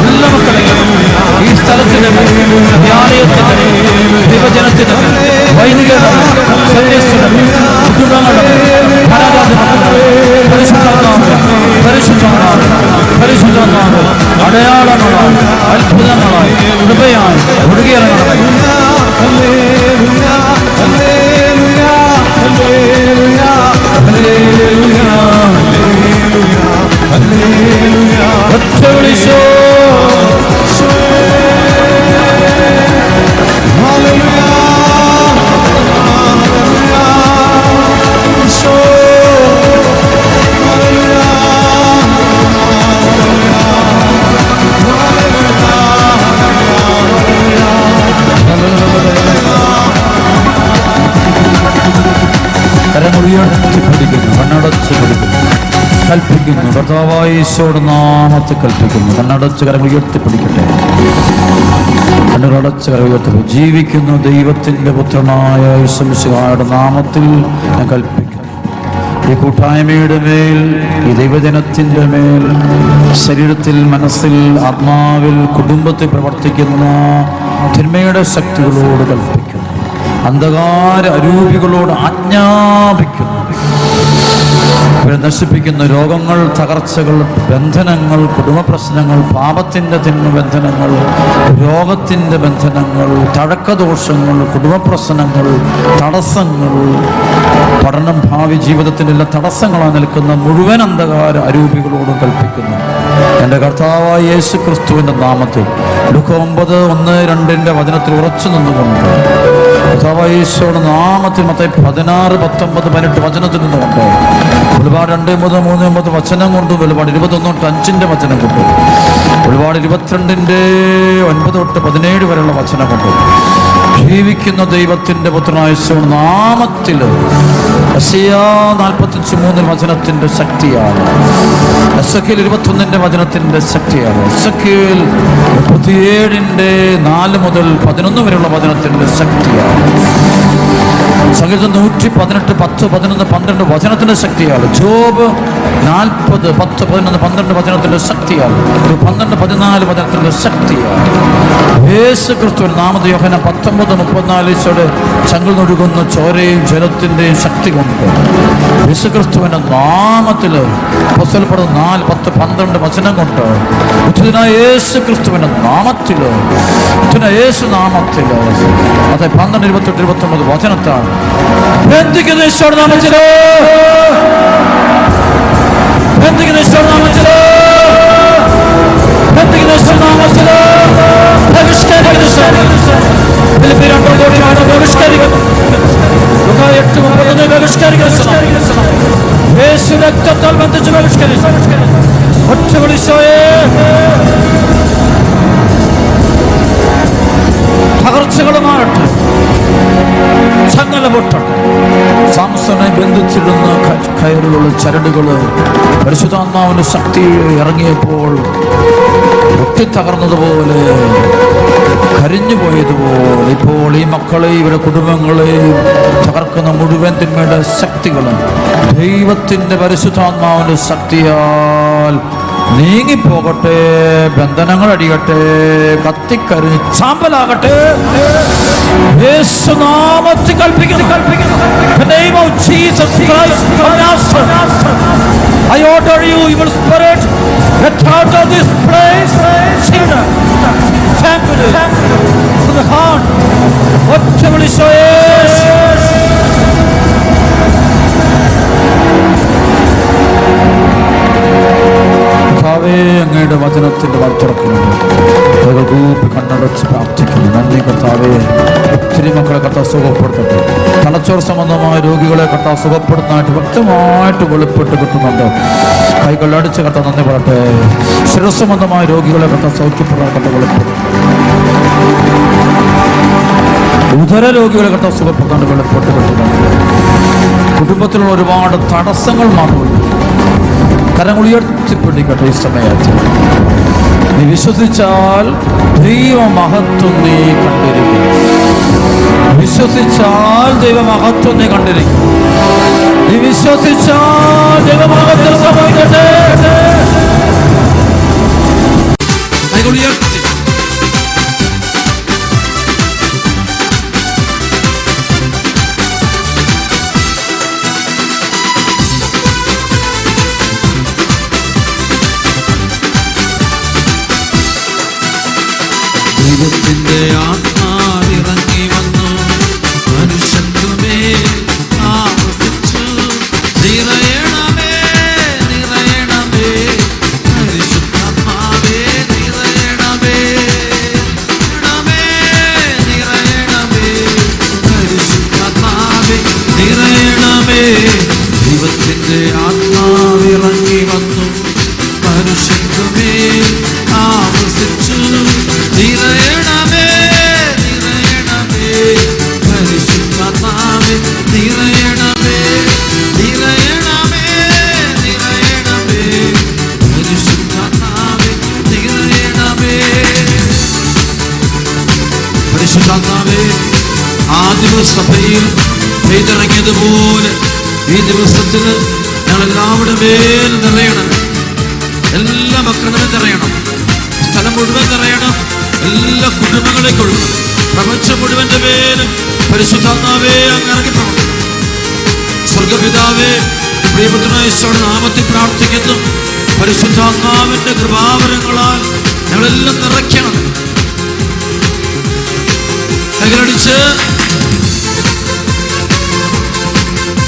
എല്ലാ മക്കളെയും ഈ സ്ഥലത്തിന് ധ്യാനത്തിന് വിഭജനത്തിന് വൈദികരുടെ സന്യസ്തരുടെ കുടുംബങ്ങളുടെ പരിശുദ്ധമാണ് അടയാളങ്ങളായി അത്ഭുതങ്ങളായി കൃപയായി ഒഴുകിയിറങ്ങണം. ഒറ്റ വിളിച്ചോ കൽപ്പിക്കുന്നു. കർത്താവായ ഈശോയുടെ നാമത്തിൽ കൽപ്പിക്കുന്നു. കണ്ണടച്ച് കരങ്ങൾ ഉയർത്തിപ്പിടിക്കട്ടെ. കണ്ണുകളടച്ച് കരങ്ങൾ ഉയർത്തി. ജീവിക്കുന്ന ദൈവത്തിൻ്റെ പുത്രനായ യേശുമിശിഹായുടെ നാമത്തിൽ ഞാൻ കൽപ്പിക്കുന്നു. ഈ കൂട്ടായ്മയുടെ മേൽ, ഈ ദൈവജനത്തിൻ്റെ മേൽ, ശരീരത്തിൽ, മനസ്സിൽ, ആത്മാവിൽ, കുടുംബത്തിൽ പ്രവർത്തിക്കുന്ന തിന്മയുടെ ശക്തികളോട് കൽപ്പിക്കുന്നു. അന്ധകാര അരൂപികളോട് ആജ്ഞാപിക്കുന്നു. ഇവരെ നശിപ്പിക്കുന്ന രോഗങ്ങൾ, തകർച്ചകൾ, ബന്ധനങ്ങൾ, കുടുംബ പ്രശ്നങ്ങൾ, പാപത്തിൻ്റെ ബന്ധനങ്ങൾ, രോഗത്തിൻ്റെ ബന്ധനങ്ങൾ, തഴക്കദോഷങ്ങൾ, കുടുംബ പ്രശ്നങ്ങൾ, തടസ്സങ്ങൾ, പഠനം, ഭാവി ജീവിതത്തിലുള്ള തടസ്സങ്ങളായി നിൽക്കുന്ന മുഴുവൻ അന്ധകാര അരൂപികളോടും കൽപ്പിക്കുന്നു. എൻ്റെ കർത്താവായ യേശു ക്രിസ്തുവിൻ്റെ നാമത്തിൽ ലൂക്ക 9:1-2 വചനത്തിൽ ഉറച്ചു നിന്നുകൊണ്ട്, കർത്താവായ യേശുവിന്റെ നാമത്തിൽ മത്തായി 16, 19, 18 വചനത്തിൽ നിന്നുകൊണ്ട്, ഒരുപാട് 2, 3, 3, 9 വചനം കൊണ്ടും, ഒരുപാട് 21-5 വചനം കൊണ്ടും, ഒരുപാട് 22-9-17 വരെയുള്ള വചനം കൊണ്ടും ജീവിക്കുന്ന ദൈവത്തിൻ്റെ പുത്രനായ യേശുവിന്റെ നാമത്തിൽ യെശയ്യാ 45:3 വചനത്തിൻ്റെ ശക്തിയാണ്. എസെക്കിയേൽ 21 വചനത്തിൻ്റെ ശക്തിയാണ്. എസെക്കിയേൽ 37:4-11 വരെയുള്ള വചനത്തിൻ്റെ ശക്തിയാണ്. സങ്കീർത്തനം 118, 10, 11, 12 വചനത്തിൻ്റെ ശക്തിയാണ്. ജോബ് 40, 10, 11, 12 വചനത്തിൻ്റെ ശക്തിയാണ്. 12, 14 വചനത്തിൻ്റെ ശക്തിയാണ്. യേശു ക്രിസ്തുവിൻ നാമത്തിൽ യോഹന്നാൻ 19:34 ഈശോയുടെ ചങ്കിൽ നൊഴുകുന്ന ചോരയും ജലത്തിൻ്റെയും ശക്തി കൊണ്ട് യേശു ക്രിസ്തുവിൻ്റെ നാമത്തിൽ അപ്പോസ്തലപ്പെടുന്ന 4, 10, 12 വചനം കൊണ്ട് ഉദ്ധിതനായ യേശു ക്രിസ്തുവിൻ്റെ നാമത്തിൽ, യേശു നാമത്തിൽ, അതെ 12, 28, 29 വചനത്താണ് ബന്ധിക്കുന്ന ഈശോയുടെ നാമത്തിലോ, ബന്ധിക്കുന്ന ഈശോയുടെ നാമത്തിലോ, ബന്ധിക്കുന്ന ഈശോയുടെ നാമത്തിലോ, ബഹിഷ്കരിക്കുന്ന ഈശോയുടെ ഫിലിപ്പിയർ 2:8 ബഹിഷ്കരിക്കുന്നു. ലൂക്ക 8:31 ബഹിഷ്കരിക്കുന്നു. യേശു രക്തത്താൽ ബന്ധിച്ച് ബഹിഷ്കരിക്കുന്നു. ഒറ്റ ഈശോയെ തകർച്ചകളുമാകട്ടെ, ചങ്ങല പൊട്ടട്ടെ. സാംസനെ ബന്ധിച്ചിരുന്ന കയറുകൾ, ചരടുകൾ പരിശുദ്ധാത്മാവിന്റെ ശക്തി ഇറങ്ങിയപ്പോൾ പൊട്ടിത്തകർന്നതുപോലെ, കരിഞ്ഞു പോയതുപോലെ ഇപ്പോൾ ഈ മക്കളെയും ഇവരുടെ കുടുംബങ്ങളെയും തകർക്കുന്ന മുഴുവൻ തിന്മയുടെ ശക്തികളും ദൈവത്തിൻ്റെ പരിശുദ്ധാത്മാവിൻ്റെ ശക്തിയാൽ നീങ്ങിപ്പോകട്ടെ. ബന്ധനങ്ങൾ അടിയട്ടെ, കത്തിക്കരിഞ്ഞ് ചാമ്പലാകട്ടെ. യേശുനാമത്തിൽ കൽപ്പിക്കുന്നു. The name of Jesus Christ of Nazareth, I order you, evil spirit, get out of this place. Sinner, family, to the heart. ഒറ്റ വിളിച്ചോയേ. അങ്ങയുടെ വചനത്തിന്റെ വാൽ തുറക്കുന്നുണ്ട്. കണ്ണടച്ച് പ്രാർത്ഥിക്കുന്നു. നന്ദി കർത്താവേ. ഒത്തിരി മക്കളെ കർത്താവ് സുഖപ്പെടുത്തട്ടെ. തലച്ചോർ സംബന്ധമായ രോഗികളെ കർത്താവ് സുഖപ്പെടുത്താനായിട്ട് വ്യക്തമായിട്ട് വെളിപ്പെട്ട് കിട്ടുന്നുണ്ട്. കൈകളടിച്ച് കർത്താവ് നന്ദി പറയട്ടെ. ശിരസംബന്ധമായ രോഗികളെ കർത്താവ് സൗഖ്യപ്പെടാൻ കർത്താവ് വെളിപ്പെടും. ഉദര രോഗികളെ കർത്താവ് സുഖപ്പെടുത്താണ്ട് വെളിപ്പെട്ട് കിട്ടുന്നുണ്ട്. കുടുംബത്തിലുള്ള ഒരുപാട് തടസ്സങ്ങൾ മാറുള്ളൂ. കരങ്ങൾ ഉയർത്തിപ്പിടിക്കട്ടെ. ഈ സമയത്ത് നീ വിശ്വസിച്ചാൽ ദൈവമഹത്വം നീ കണ്ടിരിക്കും. വിശ്വസിച്ചാൽ ദൈവമഹത്വം നീ കണ്ടിരിക്കും. നീ വിശ്വസിച്ചാൽ ദൈവമഹത്വം സംഭവിക്കട്ടെ. ദൈവത്തിന്റെ ആത്മാവിറങ്ങി വന്നു, മനുഷ്യനുമേൽ ആവസിച്ചു. നിറയണമേ, നിറയണമേ, പരിശുദ്ധാത്മാവേ നിറയണമേ. ആദിമ സഭയിൽ പെയ്തിറങ്ങിയതുപോലെ ഈ ദിവസത്തിൽ ഞങ്ങൾ എല്ലാവരുടെ മേൽ നിറയണം. എല്ലാ മക്കളുടെ നിറയണം. സ്ഥലം മുഴുവൻ നിറയണം. എല്ലാ കുടുംബങ്ങളെ കൊള്ളണം. പ്രപഞ്ചം മുഴുവന്റെ പേരും പരിശുദ്ധാത്മാവേ അങ്ങ് ഇറങ്ങി പ്രവർത്തിക്കും. സ്വർഗപിതാവേ, പ്രിയപുത്രനായ യേശുവിന്റെ നാമത്തിൽ പ്രാർത്ഥിക്കുന്നു. പരിശുദ്ധാത്മാവിന്റെ കൃപാവരങ്ങളാൽ ഞങ്ങളെല്ലാം നിറയ്ക്കണം. കൈകളടിച്ച്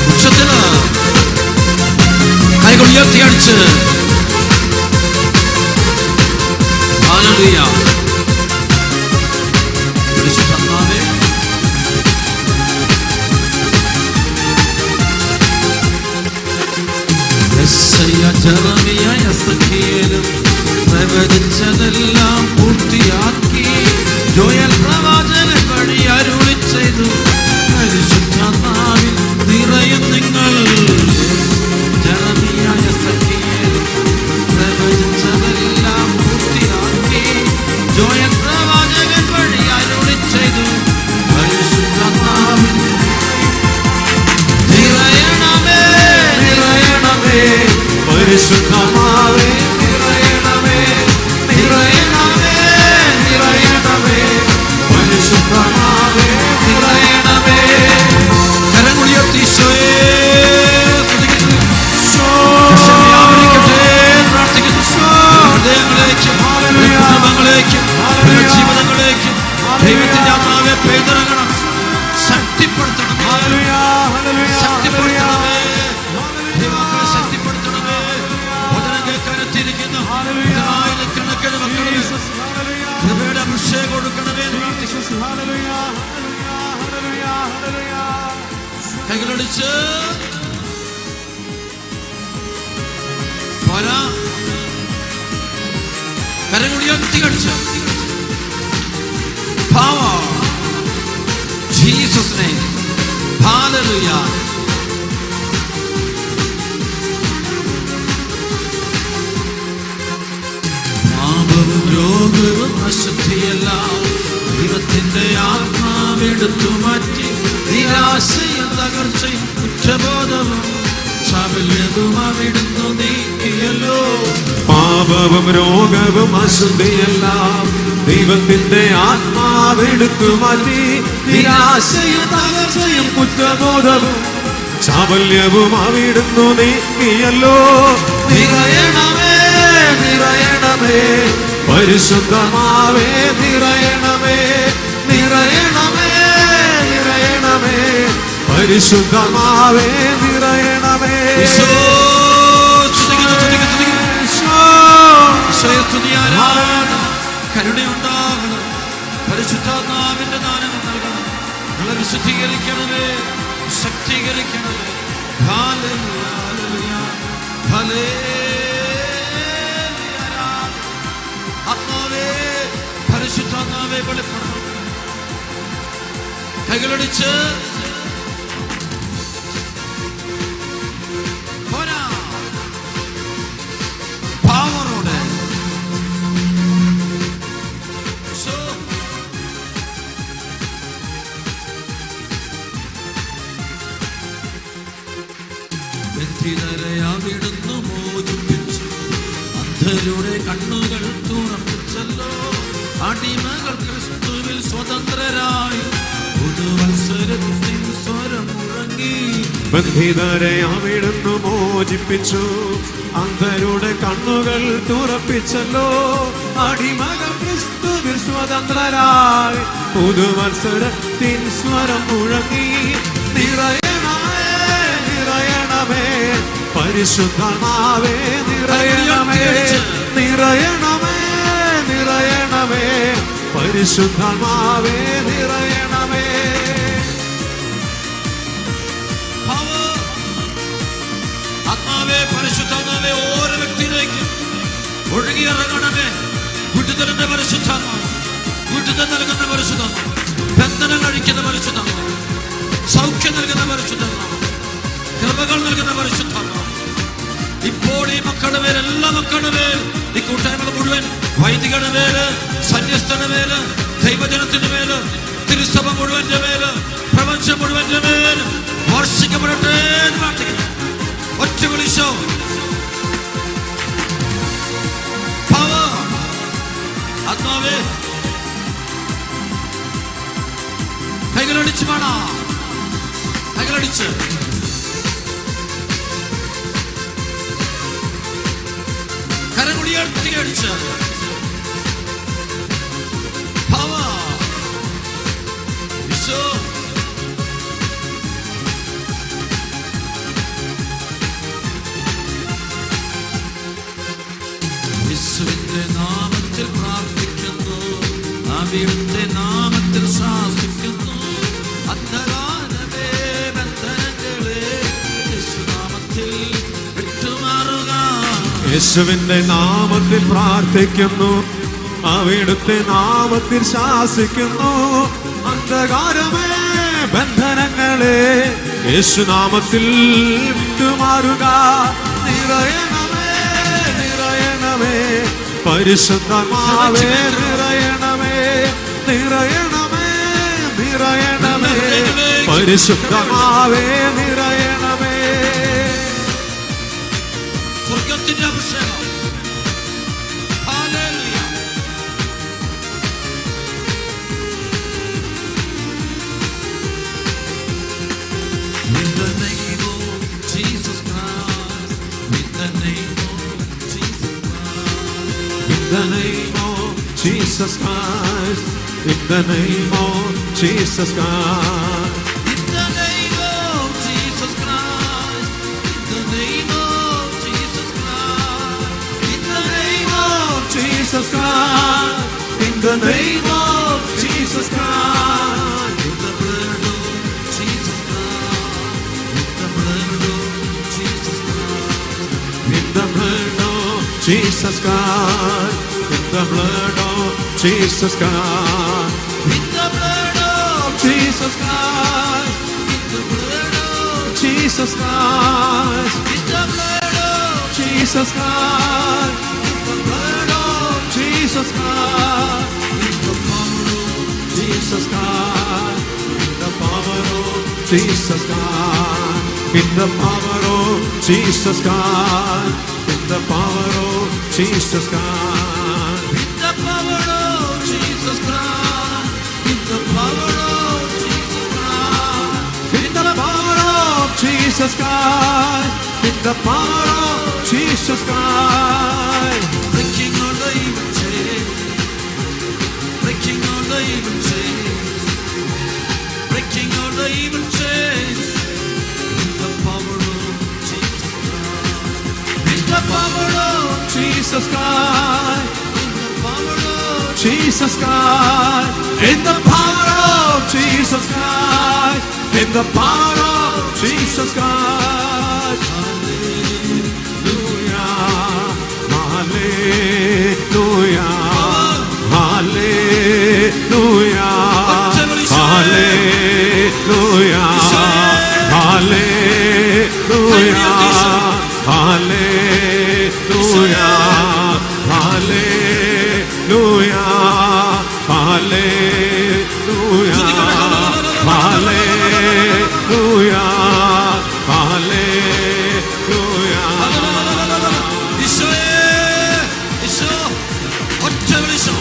ഉച്ചത്തില് കൈകൾ ഉയർത്തി അടിച്ച് ഹല്ലേലൂയ. പരിശുദ്ധാത്മാവേ, ജെറമിയ എസെക്കിയേലും പ്രവചിച്ചതെല്ലാം പൂർത്തിയാക്കി. ജോയൽ പ്രവാചകൻ വഴി അരുളി ചെയ്തു. പരിശുദ്ധാത്മാവിൽ നിറയും നിങ്ങൾ. ജെറമിയ എസെക്കിയേലും പ്രവചിച്ചതെല്ലാം പൂർത്തിയാക്കി. ജോയൽ പ്രവാചകൻ വഴി അരുളി ചെയ്തു. പരിശുദ്ധാത്മാവിൽ നിറയണമേ, നിറയണമേ. പരിശുദ്ധമാവേ നിറയണമേ, നിറയണമേ, നിറയണമേ. പരിശുദ്ധമാവേ നിറയണമേ. കരങ്ങളുയർത്തി ഈശോയെ സ്തുതിക്കുന്നു. ഹൃദയങ്ങളിലേക്കും കുടുംബങ്ങളിലേക്കും ജീവിതങ്ങളിലേക്കും ദൈവത്തിന്റെ ആത്മാവെ പെയ്തിറങ്ങണം. ശക്തിപ്പെടുത്തണം. ശക്തിപ്പെടുത്തണമേ. ദൈവമക്കളെ ശക്തിപ്പെടുത്തണമേ. വചനം കേൾക്കാനെത്തിയിരിക്കുന്ന ആയിരക്കണക്കിന് മക്കളെ കൃപയുടെ അഭിഷേകം കൊടുക്കണമേ. കൈകളടിച്ച് പോരാ. കരങ്ങളുയർത്തി കടിച്ച് power Jesus name. Hallelujah. പാപവും രോഗവും അശുദ്ധിയെല്ലാം ദൈവത്തിന്റെ ആത്മാവെടുത്തു മാറ്റി. നിരാശയും തകർച്ചയും കുറ്റബോധവും ചാബല്യവും അവിടുന്നു നീക്കിയല്ലോ. പാപവും രോഗവും അശുദ്ധിയെല്ലാം ദൈവത്തിന്റെ ആത്മാവെടുത്തു മാറ്റി. നിരാശയും തകർച്ചയും കുറ്റബോധവും ചാബല്യവും അവിടുന്നു നീക്കിയല്ലോ. നിറയണമേ, നിറയണമേ. പരിശുദ്ധമാവേ നിറയണമേ, നിറയണമേ, നിറയണമേ. പരിശുദ്ധമാവേ നിറയണമേ. കരുണയുണ്ടാകണം. പരിശുദ്ധാത്മാവിന്റെ ദാനം നൽകണം. നിങ്ങളെ വിശുദ്ധീകരിക്കണമേ, ശക്തീകരിക്കണമേ. Hallelujah, hallelujah, hallelujah. ആത്മാവേ, പരിശുദ്ധാത്മാവേ വെളിപ്പെടണം. കൈകളടിച്ച് പോരാ. പവറോടെ അവിടുന്ന് മോചിപ്പിച്ചു. അന്ധരുടെ കണ്ണുകൾ തുറപ്പിച്ചല്ലോ. അടിമകൾ ക്രിസ്തുവിൽ സ്വതന്ത്രരായി. പുതുവത്സരത്തിൽ സ്വരം മുഴങ്ങി. ബന്ധിതരെ അവിടുന്ന് മോചിപ്പിച്ചു. അന്ധരുടെ കണ്ണുകൾ തുറപ്പിച്ചല്ലോ. അടിമകൾ ക്രിസ്തുവിൽ സ്വതന്ത്രരായി. പുതുവത്സരത്തിൽ സ്വരം മുഴങ്ങി. നിറയണമേ, നിറയണമേ. പരിശുദ്ധമാവേ നിറയണമേ, നിറയണമേ, നിറയണമേ. പരിശുദ്ധമാവേ നിറയണമേ. ആത്മാവേ, പരിശുദ്ധാത്മാവേ, ഓരോ വ്യക്തിയിലേക്ക് ഒഴുകിയിറങ്ങണമേ. വിടുതലിന്റെ പരിശുദ്ധാത്മാവ്, വിടുതൽ നൽകുന്ന പരിശുദ്ധാത്മാവ്, ബന്ധനം കഴിക്കുന്ന പരിശുദ്ധാത്മാവ്, സൗഖ്യം നൽകുന്ന പരിശുദ്ധാത്മാവ്, കൃപകൾ നൽകുന്ന പരിശുദ്ധാത്മാവ്. ഇപ്പോൾ ഈ മക്കളുടെ മേൽ, എല്ലാ മക്കളുടെ മേൽ, ഈ കൂട്ടായ്മ മുഴുവൻ, വൈദികരുടെ മേല്, സന്യസ്തരുടെ മേല്, ദൈവജനത്തിന്റെ മേല്, തിരുസഭ മുഴുവന്റെ മേല് കൈകളടിച്ച് വേണം, കൈകളടിച്ച് കരമുടിയർത്തി അടിച്ച് യേശുവിന്റെ നാമത്തിൽ പ്രാർത്ഥിക്കുന്നു, അവിടുത്തെ നാമത്തിൽ ശാസിക്കുന്നു. അന്ധകാരമേ, ബന്ധനങ്ങളെ യേശുനാമത്തിൽ വിട്ടുമാറുക. യേശുവിന്റെ നാമത്തിൽ പ്രാർത്ഥിക്കുന്നു, അവിടുത്തെ നാമത്തിൽ ശാസിക്കുന്നു. അന്ധകാരമേ, ബന്ധനങ്ങളെ യേശുനാമത്തിൽ വിട്ടുമാറുക. നിറയണമേ, നിറയണമേ, പരിശുദ്ധമാവേ നിറയണമേ, നിറയണമേ, നിറയണമേ, പരിശുദ്ധമാവേ നിറയണമേ. സ്വർഗ്ഗത്തിന്റെ അഭിഷേകം. Hallelujah. In the name of Jesus Christ, in the name of Jesus Christ, In the name of Jesus Christ, in the name of Jesus Christ, in the name of Jesus Christ, in the name of Jesus Christ, in the name of Jesus Christ, in the name of Jesus Christ, in the blood of Jesus Christ, in the blood of Jesus Christ, in the blood of Jesus Christ, in the blood of Jesus Christ, in the blood of Jesus Christ, in the blood of Jesus Christ, in the blood of Jesus Christ, in the blood of Jesus Christ, in the power of Jesus Christ, in the power of Jesus Christ, in the power of Jesus Christ, in the power of Jesus Christ, in the power of Jesus Christ, in the power of Jesus Christ, in the power of Jesus Christ, in the power of Jesus Christ, breaking all the evil chains, breaking all the evil chains, breaking all the evil chains, in the power of Jesus Christ, in the power of Jesus Christ, in the power of Jesus Christ, in the power of Jesus Christ, in the power of Jesus Christ. Hallelujah, hallelujah, hallelujah, hallelujah, hallelujah, hallelujah, hallelujah, hallelujah, hallelujah. ഈശോയേ, ഈശോ, ഒറ്റ വിളിച്ചോ.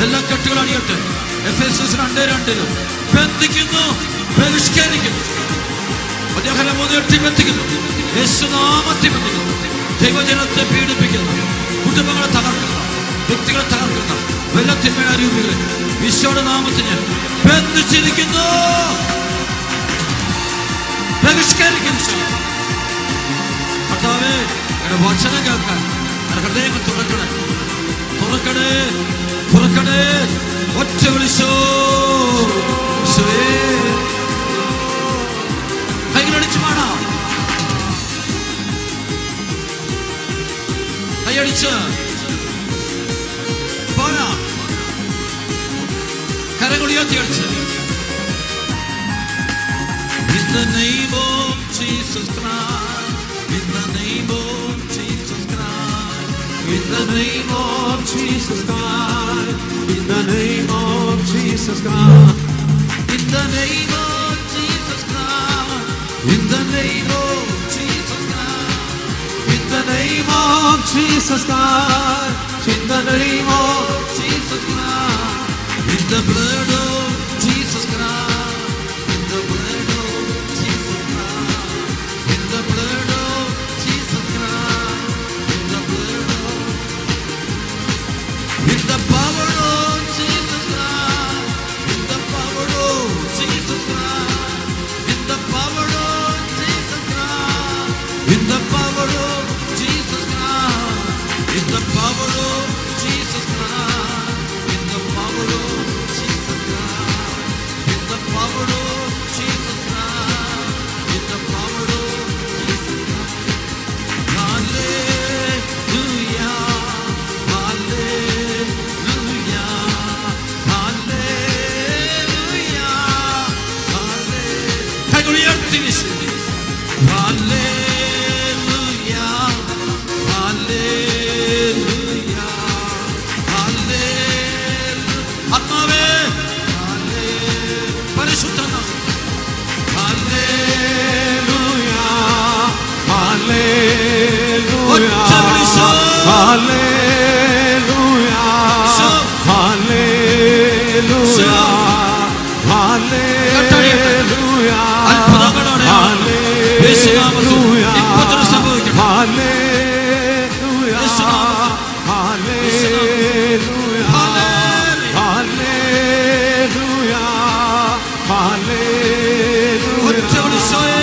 എല്ലാ കെട്ടുകൾ അടിയട്ടെ. എഫെസോസ് 2:2 ബന്ധിക്കുന്നു, ബഹിഷ്കരിക്കുന്നു. അദ്ദേഹം 3:8 ബന്ധിക്കുന്നു, യേശുനാമത്തിൽ ബന്ധിക്കുന്നു. ദൈവജനത്തെ പീഡിപ്പിക്കുന്നു, കുടുംബങ്ങളെ തകർക്കുന്ന, വ്യക്തികളെ തകർക്കുന്ന വെള്ളത്തിന്മേൽ അരൂപികളെ ഈശോയുടെ നാമത്തിൽ ഞാൻ ബന്ധിച്ചിരിക്കുന്നു, ബഹിഷ്കരിക്കുന്നു. കർത്താവേ, എന്റെ വചനം കേൾക്കാൻ എന്റെ ഹൃദയങ്ങൾ തുറക്കണേ, തുറക്കണേ, തുറക്കണേ. ഒറ്റ വിളിച്ചോ. കൈകളടിച്ചു വേണം, കൈയടിച്ച് പോരാ, കരങ്ങളുയർത്തി അടിച്ച്. In the name of Jesus Christ, in the name of Jesus Christ, In the name of Jesus Christ, in the name of Jesus Christ, in the name of Jesus Christ, in the name of Jesus Christ, in the name of Jesus Christ, in the name of Jesus Christ. the blood of Jesus Christ, in the blood of Jesus Christ, in the blood of Jesus Christ, in the blood of, in the power of Jesus Christ, in the power of Jesus Christ, in the power of Jesus Christ, in the power of Jesus Christ, in the power of Jesus Christ, in the power of Jesus Christ, in the power of Jesus Christ, in the power of Jesus Christ. Hallelujah, hallelujah, hallelujah, hallelujah. കൈകൾ ഉയർത്തി വീശി. Hallelujah, hallelujah, hallelujah. ആത്മാവേ, പരിശുദ്ധനാമം. Hallelujah, hallelujah, ഒറ്റ വിളിച്ചോ. hallelujah, Isho. hallelujah, hallelujah, അത്ഭുതങ്ങളോടെ യേശുനാമത്തിൽ ഇപ്പോൾ തന്നെ സംഭവിക്കട്ടെ. hallelujah, യേശുനാമത്തിൽ. hallelujah, Hallelujah. hallelujah, hallelujah. ഒറ്റ വിളിച്ചോയേ.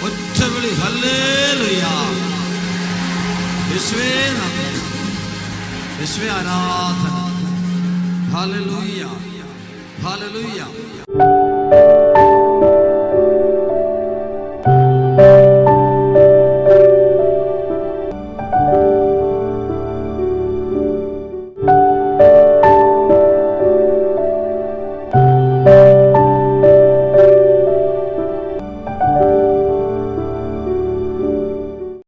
ഒറ്റവിളി ഹല്ലേലൂയ. യേശുവേ നന്ദി, യേശുവേ ആരാധന. Hallelujah, hallelujah.